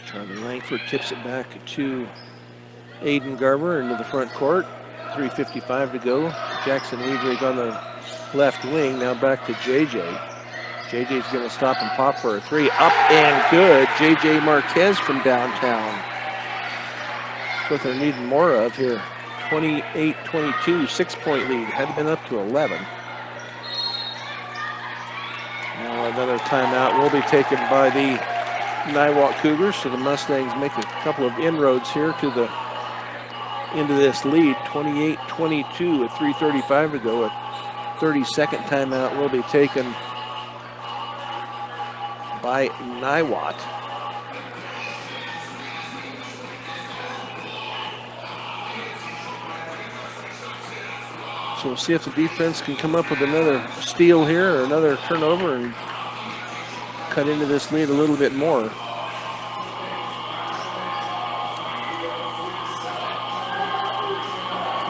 Charlie Langford tips it back to Aiden Garber into the front court. 3:55 to go. Jackson Wiedrich on the left wing. Now back to J.J. J.J.'s going to stop and pop for a 3. Up and good. J.J. Marquez from downtown. That's what they're needing more of here. 28-22, 6-point lead. Had been up to 11. Now another timeout will be taken by the Niwot Cougars, so the Mustangs make a couple of inroads here to the into this lead, 28-22 with 3:35 to go. A 30-second timeout will be taken by Niwot. So we'll see if the defense can come up with another steal here or another turnover and cut into this lead a little bit more.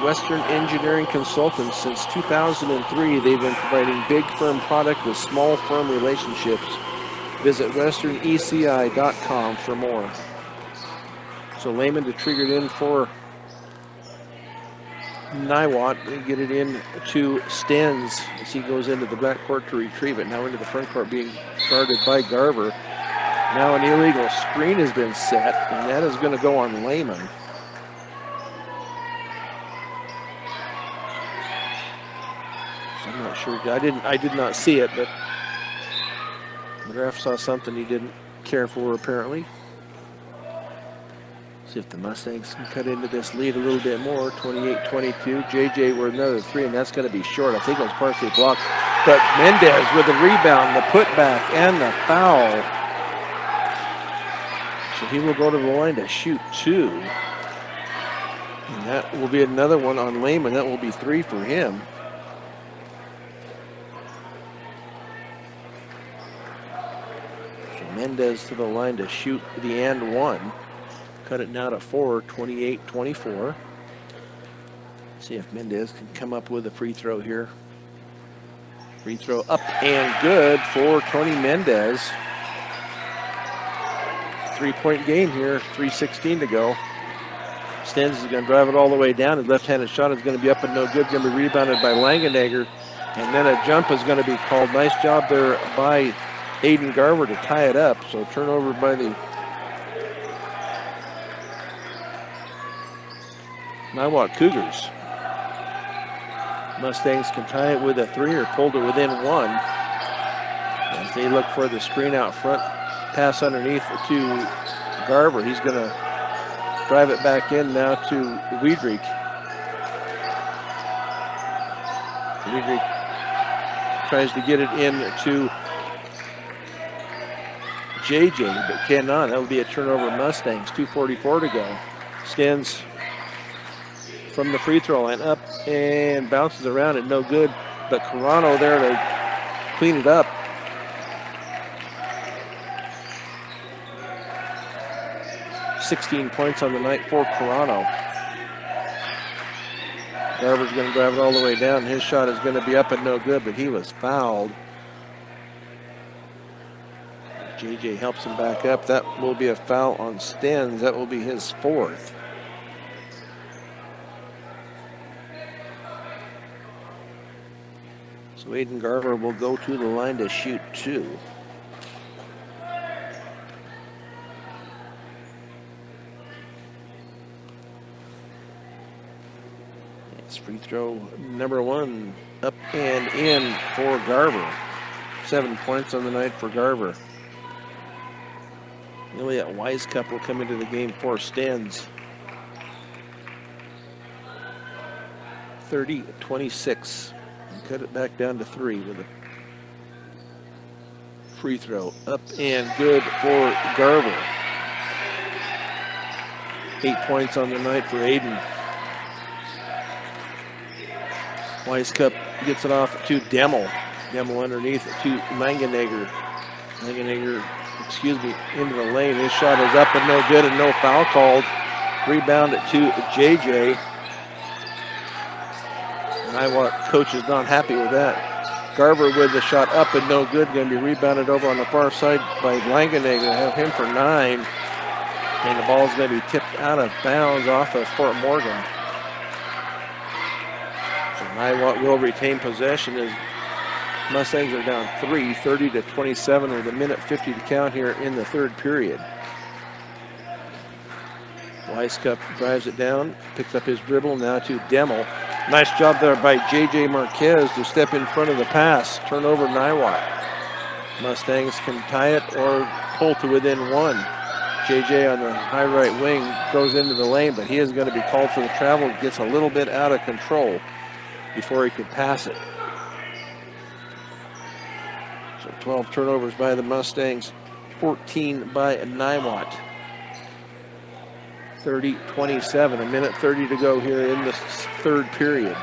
Western Engineering Consultants. Since 2003, they've been providing big firm product with small firm relationships. Visit westerneci.com for more. So Lehman to trigger it in for Niwot. They get it in to Stens as he goes into the back court to retrieve it. Now into the front court, being guarded by Garver. Now an illegal screen has been set, and that is going to go on Lehman. I'm not sure. I did not see it, but the ref saw something he didn't care for apparently. See if the Mustangs can cut into this lead a little bit more. 28-22. JJ with another three, and that's going to be short. I think it was partially blocked. But Mendez with the rebound, the putback, and the foul. So he will go to the line to shoot two. And that will be another one on Lehman. That will be three for him. Mendez to the line to shoot the and one. Cut it now to 4, 28-24. See if Mendez can come up with a free throw here. Free throw up and good for Tony Mendez. 3-point game here, 3:16 to go. Stens is going to drive it all the way down. His left-handed shot is going to be up and no good. Going to be rebounded by Langenegger. And then a jump is going to be called. Nice job there by Aiden Garver to tie it up. So turnover by the Niwot Cougars. Mustangs can tie it with a three or pulled it within one. As they look for the screen out front, pass underneath to Garver. He's going to drive it back in now to Wiedrich. Wiedrich tries to get it in to JJ, but cannot. That will be a turnover Mustangs. 2:44 to go. Stens from the free throw line up and bounces around it, no good. But Carano there to clean it up. .16 points on the night for Carano. Garver's going to drive it all the way down. His shot is going to be up and no good, but he was fouled. JJ helps him back up. That will be a foul on Stens. That will be his fourth. So Aiden Garver will go to the line to shoot two. It's free throw number one, up and in for Garver. 7 points on the night for Garver. Elliot Weiskup will come into the game for Stens. 30-26. And cut it back down to three with a free throw. Up and good for Garver. 8 points on the night for Aiden. Weiskup gets it off to Demmel. Demmel underneath to Langenegger. Langenegger, into the lane. His shot is up and no good and no foul called. Rebound to JJ. Niwot coach is not happy with that. Garver with the shot up and no good. Going to be rebounded over on the far side by Langenegger. Have him for 9. And the ball is going to be tipped out of bounds off of Fort Morgan. So Niwot will retain possession as Mustangs are down 3, 30-27 with 1:50 to count here in the third period. Weiskup drives it down, picks up his dribble now to Demmel. Nice job there by JJ Marquez to step in front of the pass. Turnover Niwot. Mustangs can tie it or pull to within one. JJ on the high right wing goes into the lane, but he is going to be called for the travel. Gets a little bit out of control before he could pass it. So 12 turnovers by the Mustangs, 14 by Niwot. 30-27, a minute 30 to go here in the third period.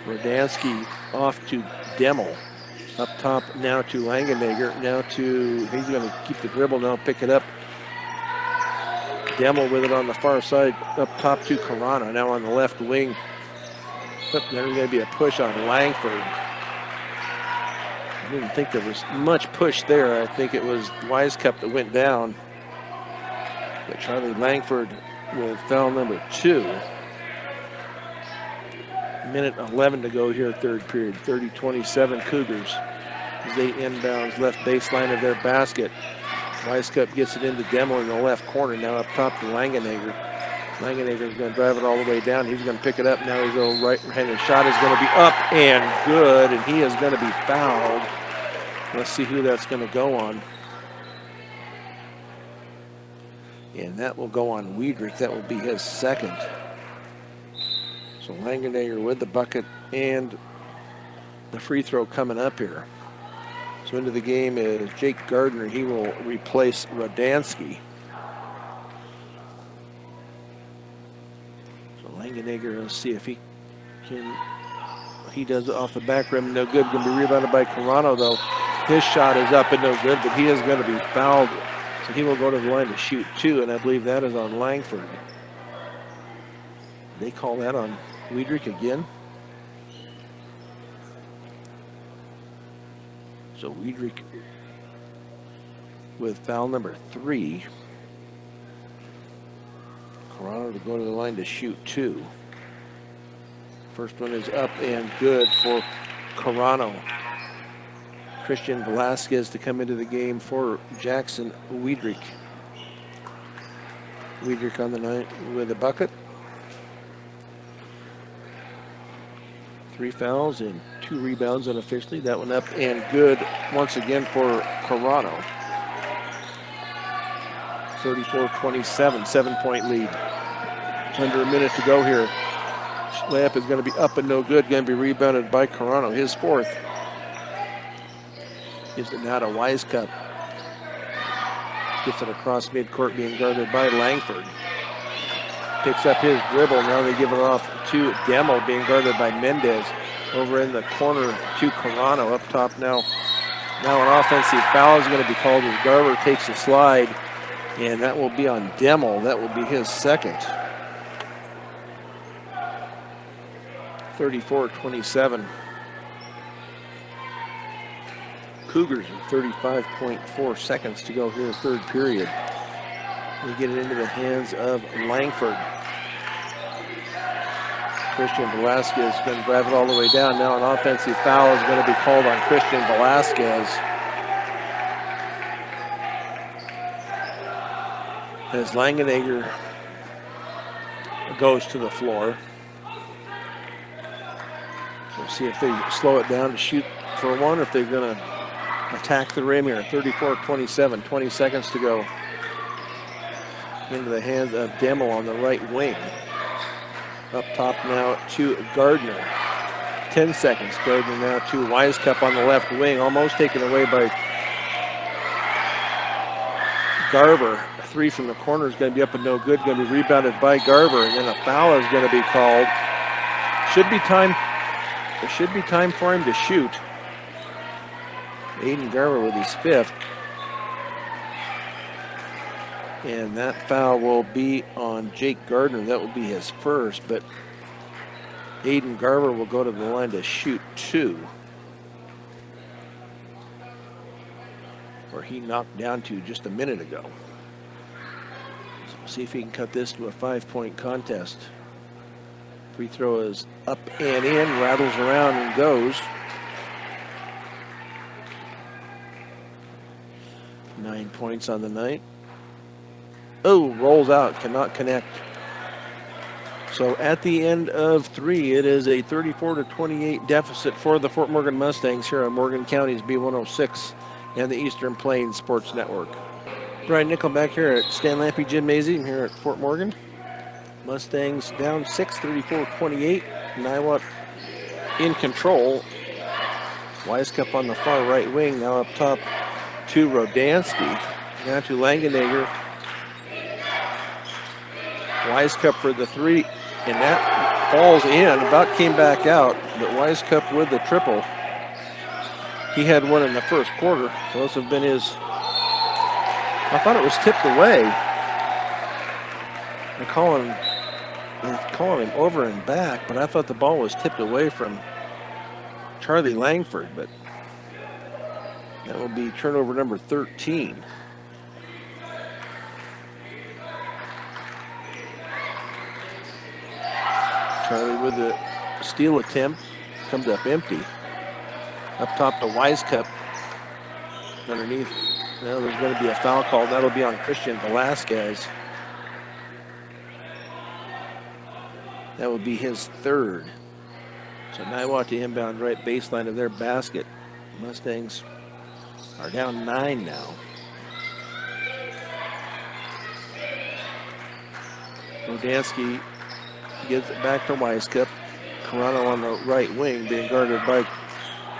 Rodansky off to Demmel. Up top now to Langenegger. Now to, he's going to keep the dribble now, pick it up. Demmel with it on the far side. Up top to Carano. Now on the left wing. There's going to be a push on Langford. I didn't think there was much push there. I think it was Wisecup that went down. But Charlie Langford with foul number 2. Minute 11 to go here, third period. 30-27 Cougars as they inbounds left baseline of their basket. Wisecup gets it into Demmel in the left corner. Now up top to Langenegger. Langenegger is going to drive it all the way down. He's going to pick it up. Now his little right-handed shot is going to be up and good, and he is going to be fouled. Let's see who that's going to go on. And that will go on Wiedrich. That will be his second. So Langenegger with the bucket and the free throw coming up here. So into the game is Jake Gardner. He will replace Rodansky. So Langenegger, let's see if he can. He does it off the back rim. No good. Going to be rebounded by Carano, though. His shot is up and no good, but he is going to be fouled. So he will go to the line to shoot 2, and I believe that is on Langford. They call that on Wiedrich again. So Wiedrich with foul number 3. Carano to go to the line to shoot 2. First one is up and good for Carano. Christian Velasquez to come into the game for Jackson Wiedrich. Wiedrich on the night with a bucket. 3 fouls and 2 rebounds unofficially. That one up and good once again for Carano. 34-27, 7-point lead. Under a minute to go here. Layup is going to be up and no good. Going to be rebounded by Carano, his 4th. Gives it now to Wisecup. Gets it across midcourt, being guarded by Langford. Picks up his dribble. Now they give it off to Demmel, being guarded by Mendez. Over in the corner to Carano. Up top now. Now an offensive foul is going to be called as Garver takes a slide. And that will be on Demmel. That will be his second. 34-27. Cougars with 35.4 seconds to go here, third period. We get it into the hands of Langford. Christian Velasquez is going to drive it all the way down. Now an offensive foul is going to be called on Christian Velasquez. As Langenegger goes to the floor. We'll see if they slow it down to shoot for one, or if they're going to attack the rim here. 34-27, 20 seconds to go. Into the hands of Demmel on the right wing. Up top now to Gardner. 10 seconds. Gardner now to Wisecup on the left wing. Almost taken away by Garver. A 3 from the corner is going to be up and no good. Going to be rebounded by Garver. And then a foul is going to be called. Should be time. There should be time for him to shoot. Aiden Garver with his 5th. And that foul will be on Jake Gardner. That will be his first, but Aiden Garver will go to the line to shoot 2. Where he knocked down to just a minute ago. So we'll see if he can cut this to a 5-point contest. Free throw is up and in, rattles around and goes. 9 points on the night. Oh, rolls out, cannot connect. So at the end of 3, it is a 34-28 deficit for the Fort Morgan Mustangs here on Morgan County's B106 and the Eastern Plains Sports Network. Brian Nickelback here at Stan Lampe Gymnasium here at Fort Morgan. Mustangs down 6, 34-28. Niwot in control. Wisecup on the far right wing, now up top to Rodansky. Now to Langenegger. Wisecup for the 3, and that falls in. About came back out, but Wisecup with the triple. He had one in the first quarter. So those have been his. I thought it was tipped away. They're calling him over and back, but I thought the ball was tipped away from Charlie Langford, but that will be turnover number 13. Charlie with the steal attempt, comes up empty. Up top to Wisecup. Underneath, now there's going to be a foul call. That'll be on Christian Velasquez. That will be his 3rd. So Niwot to inbound right baseline of their basket. Mustangs are down 9 now. Rodansky gives it back to Wisecup. Carano on the right wing being guarded by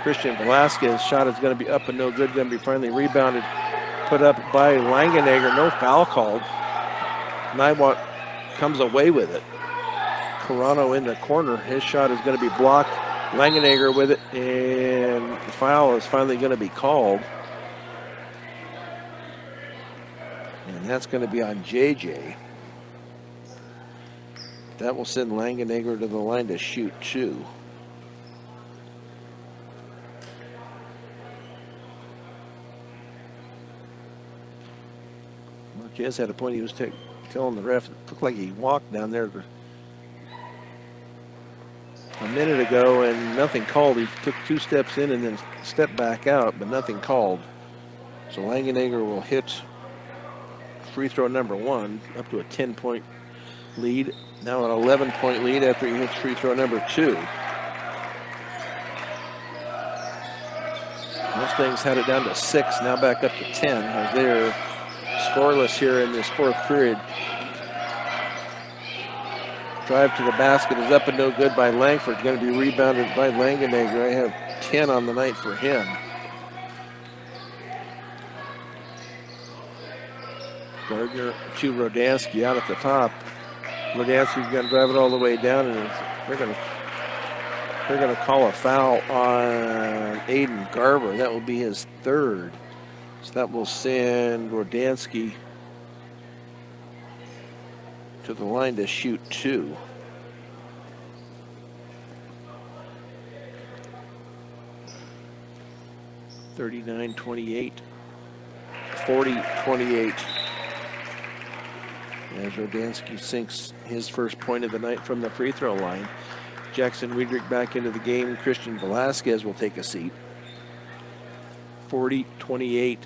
Christian Velasquez. Shot is going to be up and no good. Going to be finally rebounded. Put up by Langenegger. No foul called. Niwot comes away with it. Carano in the corner. His shot is going to be blocked. Langenegger with it. And the foul is finally going to be called. And that's going to be on JJ. That will send Langenegger to the line to shoot 2. Marquez had a point. He was telling the ref, it looked like he walked down there a minute ago and nothing called. He took 2 steps in and then stepped back out, but nothing called. So Langenegger will hit free throw number 1, up to a 10-point lead. Now an 11-point lead after he hits free throw number 2. Mustangs had it down to 6, now back up to 10 as they're scoreless here in this 4th period. Drive to the basket is up and no good by Langford. Going to be rebounded by Langenegger. I have 10 on the night for him. Gardner to Rodansky out at the top. Rodansky's going to drive it all the way down, and they're going to call a foul on Aiden Garber. That will be his 3rd. So that will send Rodansky to the line to shoot 2. (39-28), 40-28. As Rodansky sinks his first point of the night from the free throw line. Jackson Wiedrich back into the game. Christian Velasquez will take a seat. 40-28.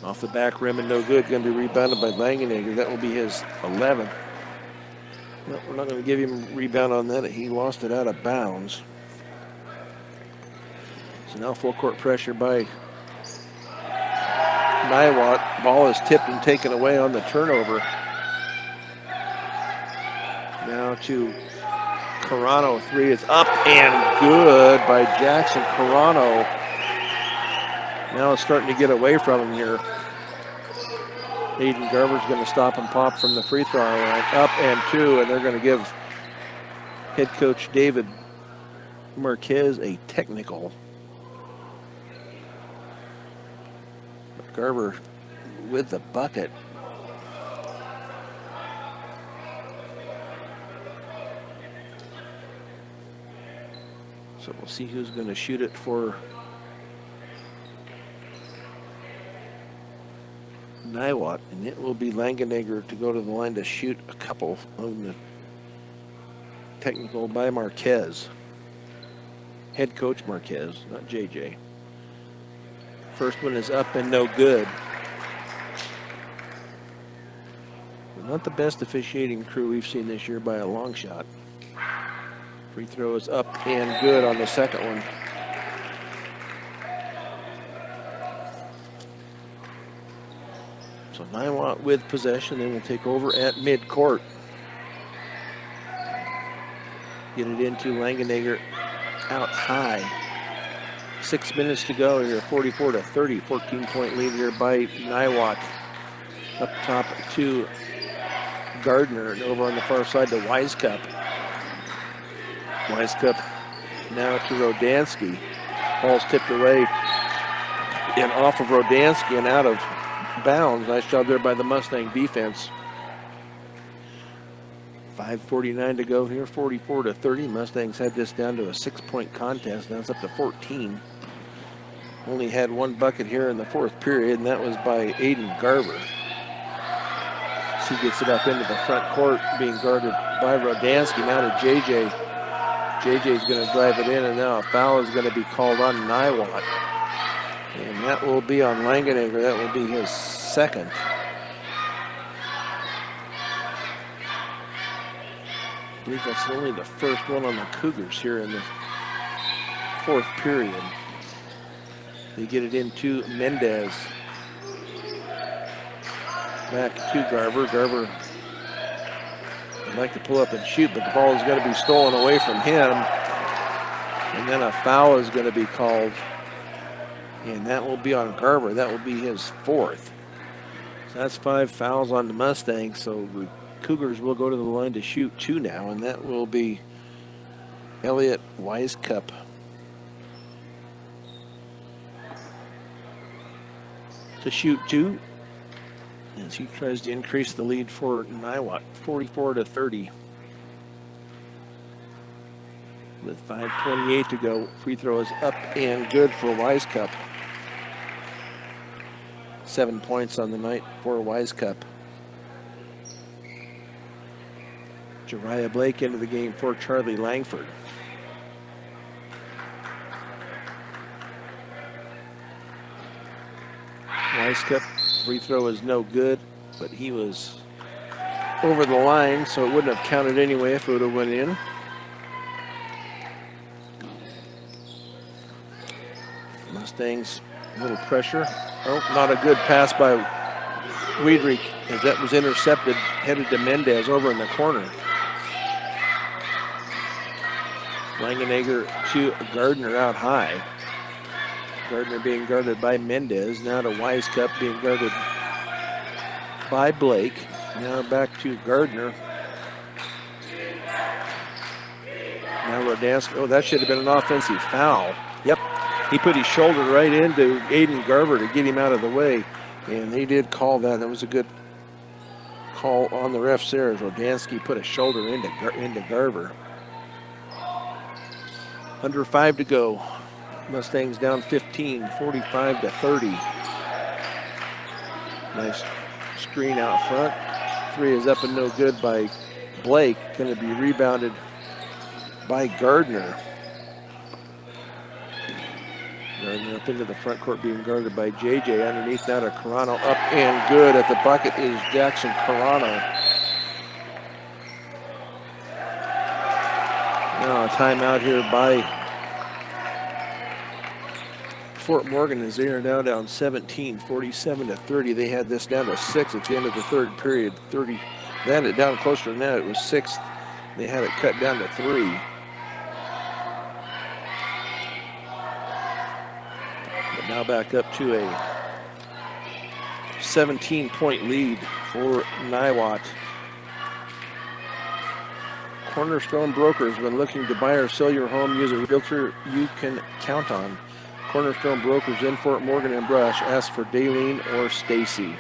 Off the back rim and no good. Going to be rebounded by Langenegger. That will be his 11th. No, we're not going to give him a rebound on that. He lost it out of bounds. So now full court pressure by Niwot. Ball is tipped and taken away on the turnover. Now to Carano. 3 is up and good by Jackson Carano. Now it's starting to get away from him here. Aiden Garber's going to stop and pop from the free throw line. Up and 2, and they're going to give head coach David Marquez a technical. Garber with the bucket. So we'll see who's going to shoot it for Niwot, and it will be Langenegger to go to the line to shoot a couple on the technical by Marquez. Head coach Marquez, not JJ. First one is up and no good. Not the best officiating crew we've seen this year by a long shot. Free throw is up and good on the second one. So Niwot with possession. They will take over at midcourt. Get it into Langenegger out high. 6 minutes to go here, 44-30, 14-point lead here by Niwot. Up top to Gardner, and over on the far side to Wisecup. Wisecup now to Rodansky. Ball's tipped away and off of Rodansky and out of bounds. Nice job there by the Mustang defense. 5:49 to go here, 44-30. Mustangs had this down to a 6-point contest. Now it's up to 14. Only had one bucket here in the fourth period, and that was by Aiden Garver. He gets it up into the front court, being guarded by Rodansky. Now to JJ. JJ's going to drive it in, and now a foul is going to be called on Niwot. And that will be on Langenegger. That will be his second. I believe that's only the first one on the Cougars here in the fourth period. They get it into Mendez. Back to Garver. Garver would like to pull up and shoot, but the ball is going to be stolen away from him. And then a foul is going to be called. And that will be on Garver. That will be his fourth. So that's 5 fouls on the Mustangs. So the Cougars will go to the line to shoot 2 now, and that will be Elliot Wisecup. To shoot 2 as he tries to increase the lead for Niwot, 44-30. With 5:28 to go, free throw is up and good for Wisecup. 7 points on the night for Wisecup. Jariah Blake into the game for Charlie Langford. Wisecup free throw is no good, but he was over the line, so it wouldn't have counted anyway if it would have went in. Mustangs, a little pressure. Oh, not a good pass by Wiedrich, as that was intercepted, headed to Mendez over in the corner. Langenegger to Gardner out high. Gardner being guarded by Mendez. Now to Wisecup being guarded by Blake. Now back to Gardner. Now Rodansky. Oh, that should have been an offensive foul. Yep. He put his shoulder right into Aiden Garver to get him out of the way. And they did call that. That was a good call on the refs there as Rodansky put a shoulder into Garver. Under 5 to go. Mustangs down 15, 45-30. Nice screen out front. 3 is up and no good by Blake. Going to be rebounded by Gardner. Gardner up into the front court being guarded by JJ. Underneath that, a Carano up and good. At the bucket is Jackson Carano. Now a timeout here by Fort Morgan as they are now down 17, 47-30. They had this down to 6 at the end of the third period. 30. They had it down closer than that. It was 6. They had it cut down to 3. But now back up to a 17-point lead for Niwot. Cornerstone Brokers, when looking to buy or sell your home, use a realtor you can count on. Cornerstone Brokers in Fort Morgan and Brush. Ask for Daleen or Stacy.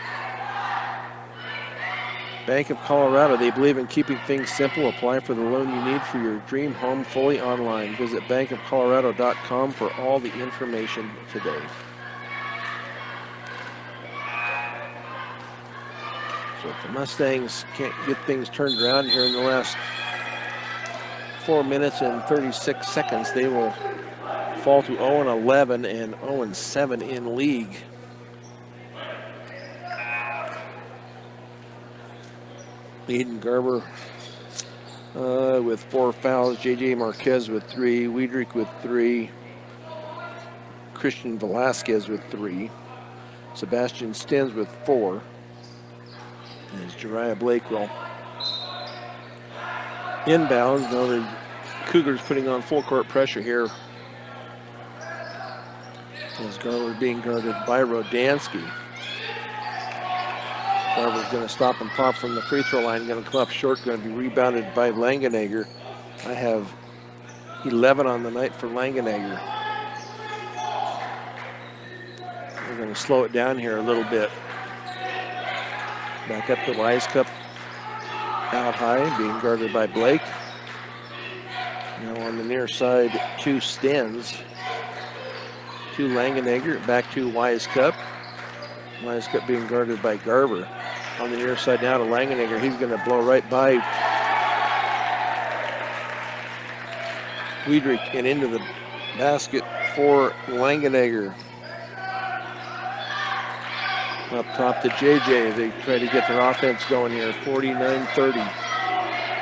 Bank of Colorado. They believe in keeping things simple. Apply for the loan you need for your dream home fully online. Visit bankofcolorado.com for all the information today. So if the Mustangs can't get things turned around here in the last 4 minutes and 36 seconds, they will fall to 0-11 and 0-7 in league. Eden Garber with 4 fouls. J.J. Marquez with 3. Wiedrich with 3. Christian Velasquez with 3. Sebastian Stens with 4. As Jariah Blake will inbounds. Now the Cougars putting on full court pressure here. As Garber being guarded by Rodansky. Garber's going to stop and pop from the free throw line. Going to come up short. Going to be rebounded by Langenegger. I have 11 on the night for Langenegger. We're going to slow it down here a little bit. Back up to Wisecup. Out high, being guarded by Blake. Now on the near side, to Stens. To Langenegger, back to Wisecup. Wisecup being guarded by Garber. On the near side now to Langenegger. He's going to blow right by Wiedrich and into the basket for Langenegger. Up top to JJ. They try to get their offense going here. 49-30.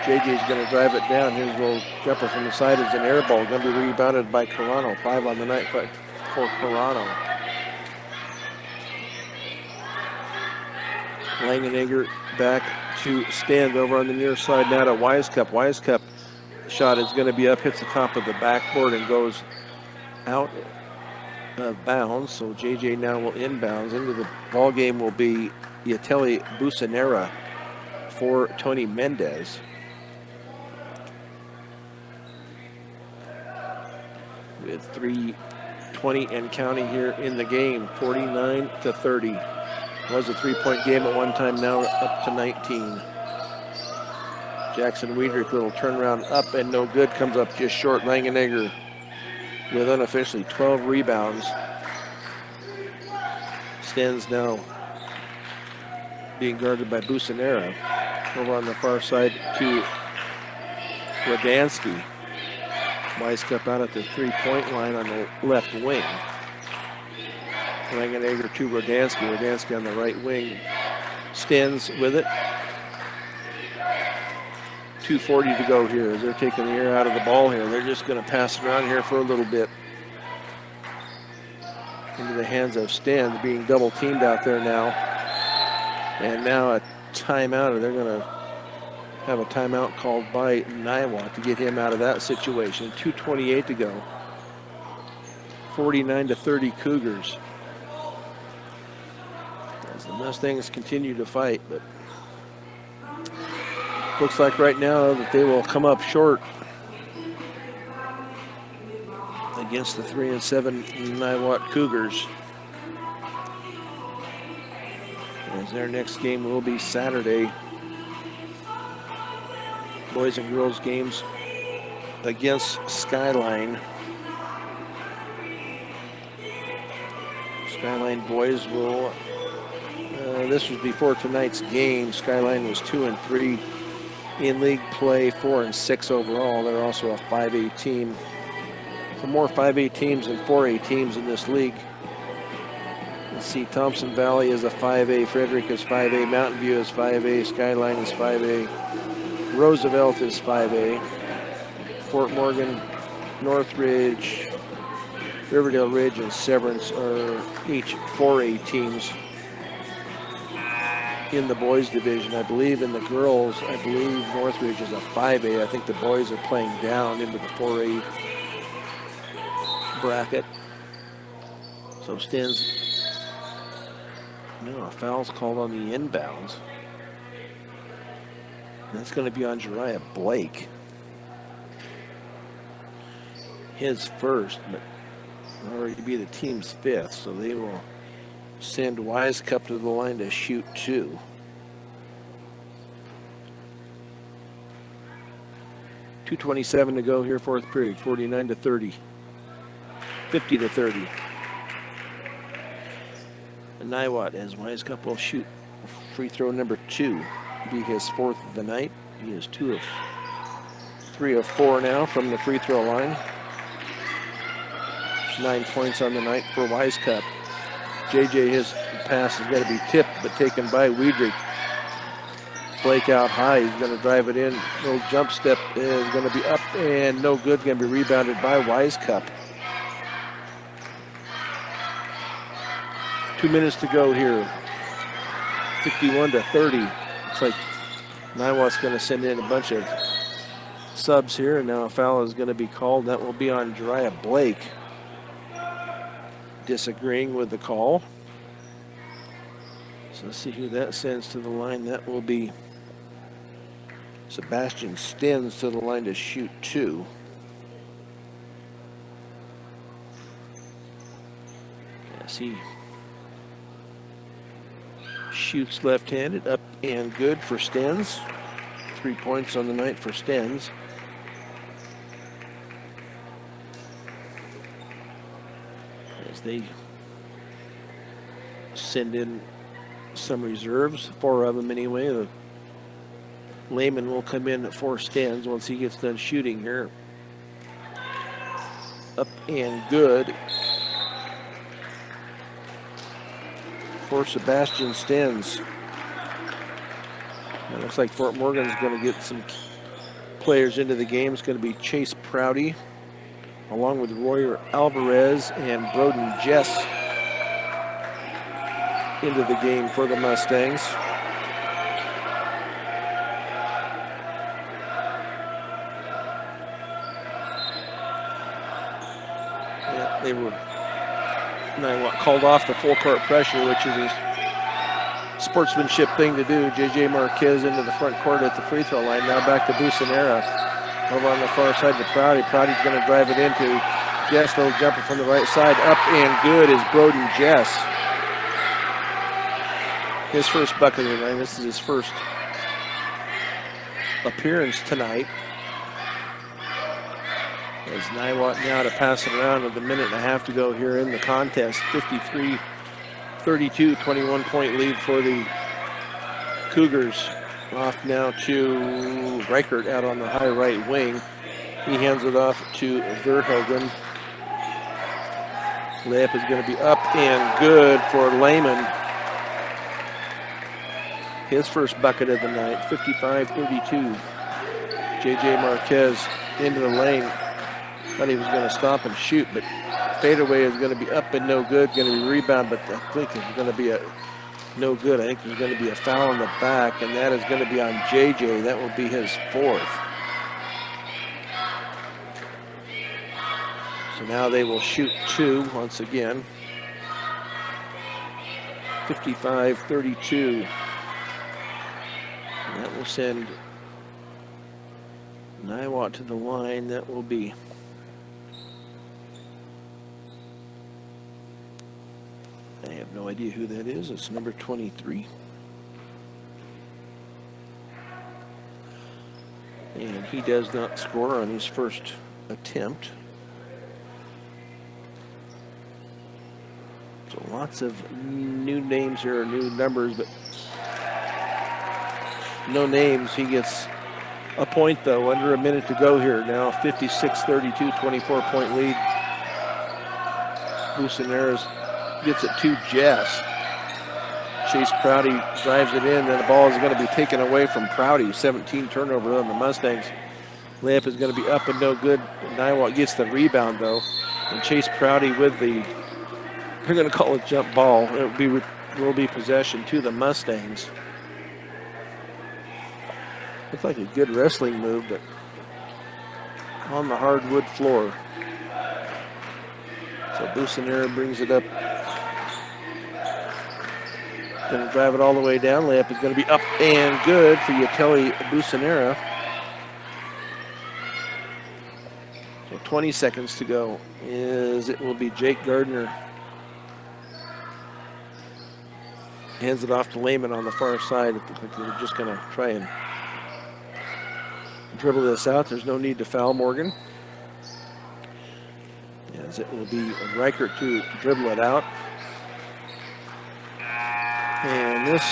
JJ's going to drive it down. His little jumper from the side is an air ball. Going to be rebounded by Carano. 5 on the night for Carano. Langenegger back to Stens over on the near side now to Wisecup. Wisecup shot is going to be up, hits the top of the backboard and goes out of bounds. So JJ now will inbounds. Into the ball game will be Yateli Busanera for Tony Mendez. With 3:20 and counting here in the game, 49-30. Was a 3-point game at one time, now up to 19. Jackson Wiedrich, little turnaround up and no good, comes up just short. Langenegger with unofficially 12 rebounds. Stens now being guarded by Busanera. Over on the far side to Rodansky. Wisecup out at the 3-point line on the left wing. Langenegger to Rodansky. Rodansky on the right wing. Stens with it. 2:40 to go here as they're taking the air out of the ball here. They're just going to pass it around here for a little bit. Into the hands of Stens, being double teamed out there now. And now a timeout, or they're going to have a timeout called by Niwot to get him out of that situation. 2:28 to go. 49-30 Cougars. As the Mustangs continue to fight, but looks like right now that they will come up short against the 3-7 Niwot Cougars. As their next game will be Saturday. Boys and girls games against Skyline. Skyline boys will, this was before tonight's game. Skyline was 2-3 in league play, 4-6 overall. They're also a 5A team. For more 5A teams and 4A teams in this league. Let's see, Thompson Valley is a 5A, Frederick is 5A, Mountain View is 5A, Skyline is 5A, Roosevelt is 5A, Fort Morgan, Northridge, Riverdale Ridge, and Severance are each 4A teams in the boys division. I believe in the girls, I believe Northridge is a 5A. I think the boys are playing down into the 4A bracket. So Stens, no, a foul's called on the inbounds. That's going to be on Jariah Blake. His first, but already be the team's 5th, so they will send Wisecup to the line to shoot 2. .227 to go here, 4th period, 49-30. 50-30. And Niwot, as Wisecup will shoot free throw number 2. Be his 4th of the night. He is 3 of 4 now from the free throw line. 9 points on the night for Wisecup. JJ, his pass is going to be tipped, but taken by Wiedrich. Blake out high. He's going to drive it in. No jump step is going to be up and no good. Going to be rebounded by Wisecup. 2 minutes to go here. 51-30. Looks like Niwot's going to send in a bunch of subs here, and now a foul is going to be called. That will be on Jariah Blake. Disagreeing with the call. So let's see who that sends to the line. That will be Sebastian Stens to the line to shoot 2. Yes, he shoots left-handed, up and good for Stens. 3 points on the night for Stens. As they send in some reserves, 4 of them anyway. The Lehman will come in for Stens once he gets done shooting here. Up and good for Sebastian Stens. It looks like Fort Morgan's going to get some players into the game. It's going to be Chase Prouty, along with Royer Alvarez and Broden Jess into the game for the Mustangs. Yeah, they were Niwot called off the full court pressure, which is his sportsmanship thing to do. J.J. Marquez into the front court at the free throw line. Now back to Busanera. Over on the far side to Prouty. Prouty's going to drive it into Jess. Little jumper from the right side. Up and good is Broden Jess. His first bucket of the night. This is his first appearance tonight. As Niwot now to pass it around with a minute and a half to go here in the contest. 53-32, 21-point lead for the Cougars. Off now to Reichert out on the high right wing. He hands it off to Verhoeven. Layup is going to be up and good for Lehman. His first bucket of the night, 55-32. J.J. Marquez into the lane. Thought he was going to stop and shoot, but fadeaway is going to be up and no good. Going to be rebound, but I think it's going to be a no good. I think there's going to be a foul in the back, and that is going to be on J.J. That will be his 4th. So now they will shoot 2 once again. 55-32. And that will send Niwot to the line. That will be I have no idea who that is. It's number 23. And he does not score on his first attempt. So lots of new names here, new numbers, but no names. He gets a point, though, under a minute to go here. Now 56-32, 24-point lead. Busanera's gets it to Jess. Chase Prouty drives it in, and the ball is going to be taken away from Prouty. 17 turnover on the Mustangs. Layup is going to be up and no good. Niwot gets the rebound, though. And Chase Prouty with the, they're going to call it jump ball. It will be possession to the Mustangs. Looks like a good wrestling move, but on the hardwood floor. So Busanera brings it up. Going to drive it all the way down. Layup is going to be up and good for Yateli Busanera. So 20 seconds to go. It will be Jake Gardner. Hands it off to Lehman on the far side. They're just going to try and dribble this out. There's no need to foul Morgan. As it will be Reichert to dribble it out. And this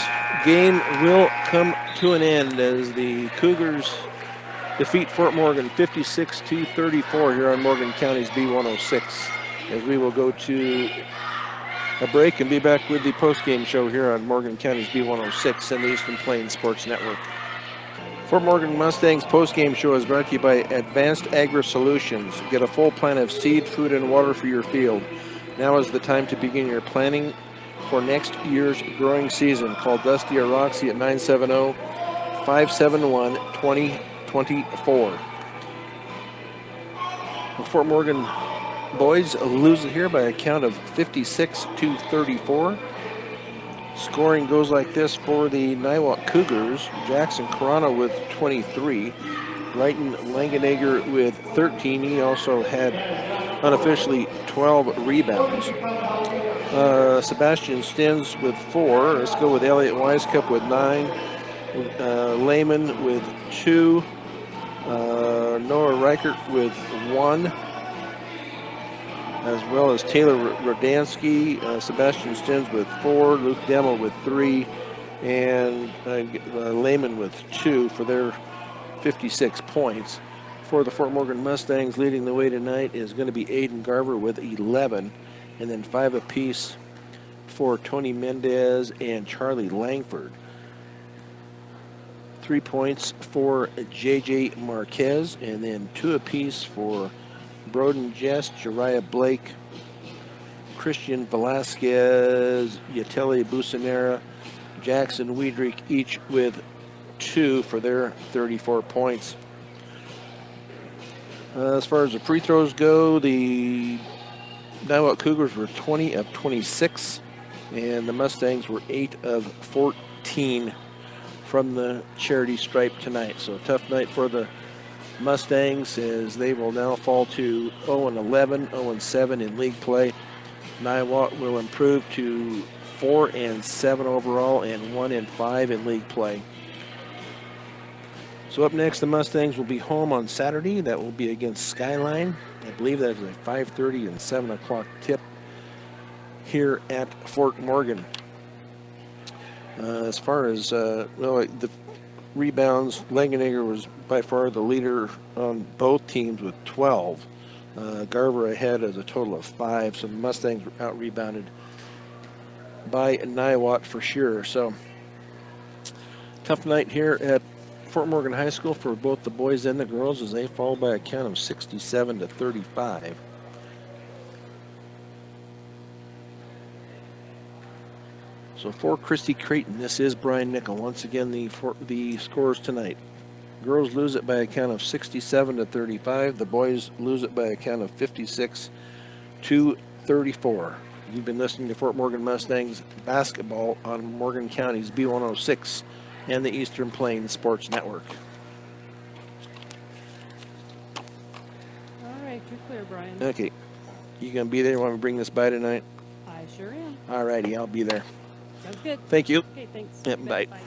game will come to an end as the Cougars defeat Fort Morgan 56-34 here on Morgan County's B106. As we will go to a break and be back with the post-game show here on Morgan County's B106 and the Eastern Plains Sports Network. Fort Morgan Mustangs post-game show is brought to you by Advanced Agri Solutions. Get a full plan of seed, food, and water for your field. Now is the time to begin your planning for next year's growing season. Call Dusty or Roxy at 970-571-2024. The Fort Morgan boys lose it here by a count of 56-34. Scoring goes like this for the Niwot Cougars. Jackson Corona with 23. Wrighton Langenegger with 13. He also had unofficially 12 rebounds. Sebastian Stins with 4. Let's go with Elliot Weiskup with 9. Lehman with 2. Noah Reichert with 1. As well as Taylor Rodansky, Sebastian Stins with 4, Luke Demo with 3, and Lehman with 2 for their 56 points. For the Fort Morgan Mustangs, leading the way tonight is going to be Aiden Garver with 11, and then 5 apiece for Tony Mendez and Charlie Langford. 3 points for JJ Marquez, and then 2 apiece for Broden Jess, Jariah Blake, Christian Velasquez, Yateli Busanera, Jackson Weidrich, each with 2 for their 34 points. As far as the free throws go, the Niwot Cougars were 20 of 26, and the Mustangs were 8 of 14 from the charity stripe tonight. So a tough night for the Mustangs, as they will now fall to 0-11, 0-7 in league play. Niwot will improve to 4-7 overall and 1-5 in league play. So up next, the Mustangs will be home on Saturday. That will be against Skyline. I believe that is a 5:30 and 7 o'clock tip here at Fort Morgan. As far as the rebounds, Langenegger was by far the leader on both teams with 12. Garver ahead as a total of 5, so the Mustangs were out-rebounded by Niwot for sure. So, tough night here at Fort Morgan High School for both the boys and the girls as they fall by a count of 67-35. So for Christy Creighton, this is Brian Nickel. Once again, the scores tonight. Girls lose it by a count of 67-35. The boys lose it by a count of 56-34. You've been listening to Fort Morgan Mustangs basketball on Morgan County's B106 and the Eastern Plains Sports Network. All right, you're clear, Brian. Okay. You going to be there? You want me to bring this by tonight? I sure am. All righty, I'll be there. Sounds good. Thank you. Okay, thanks. Yeah, bye. Bye.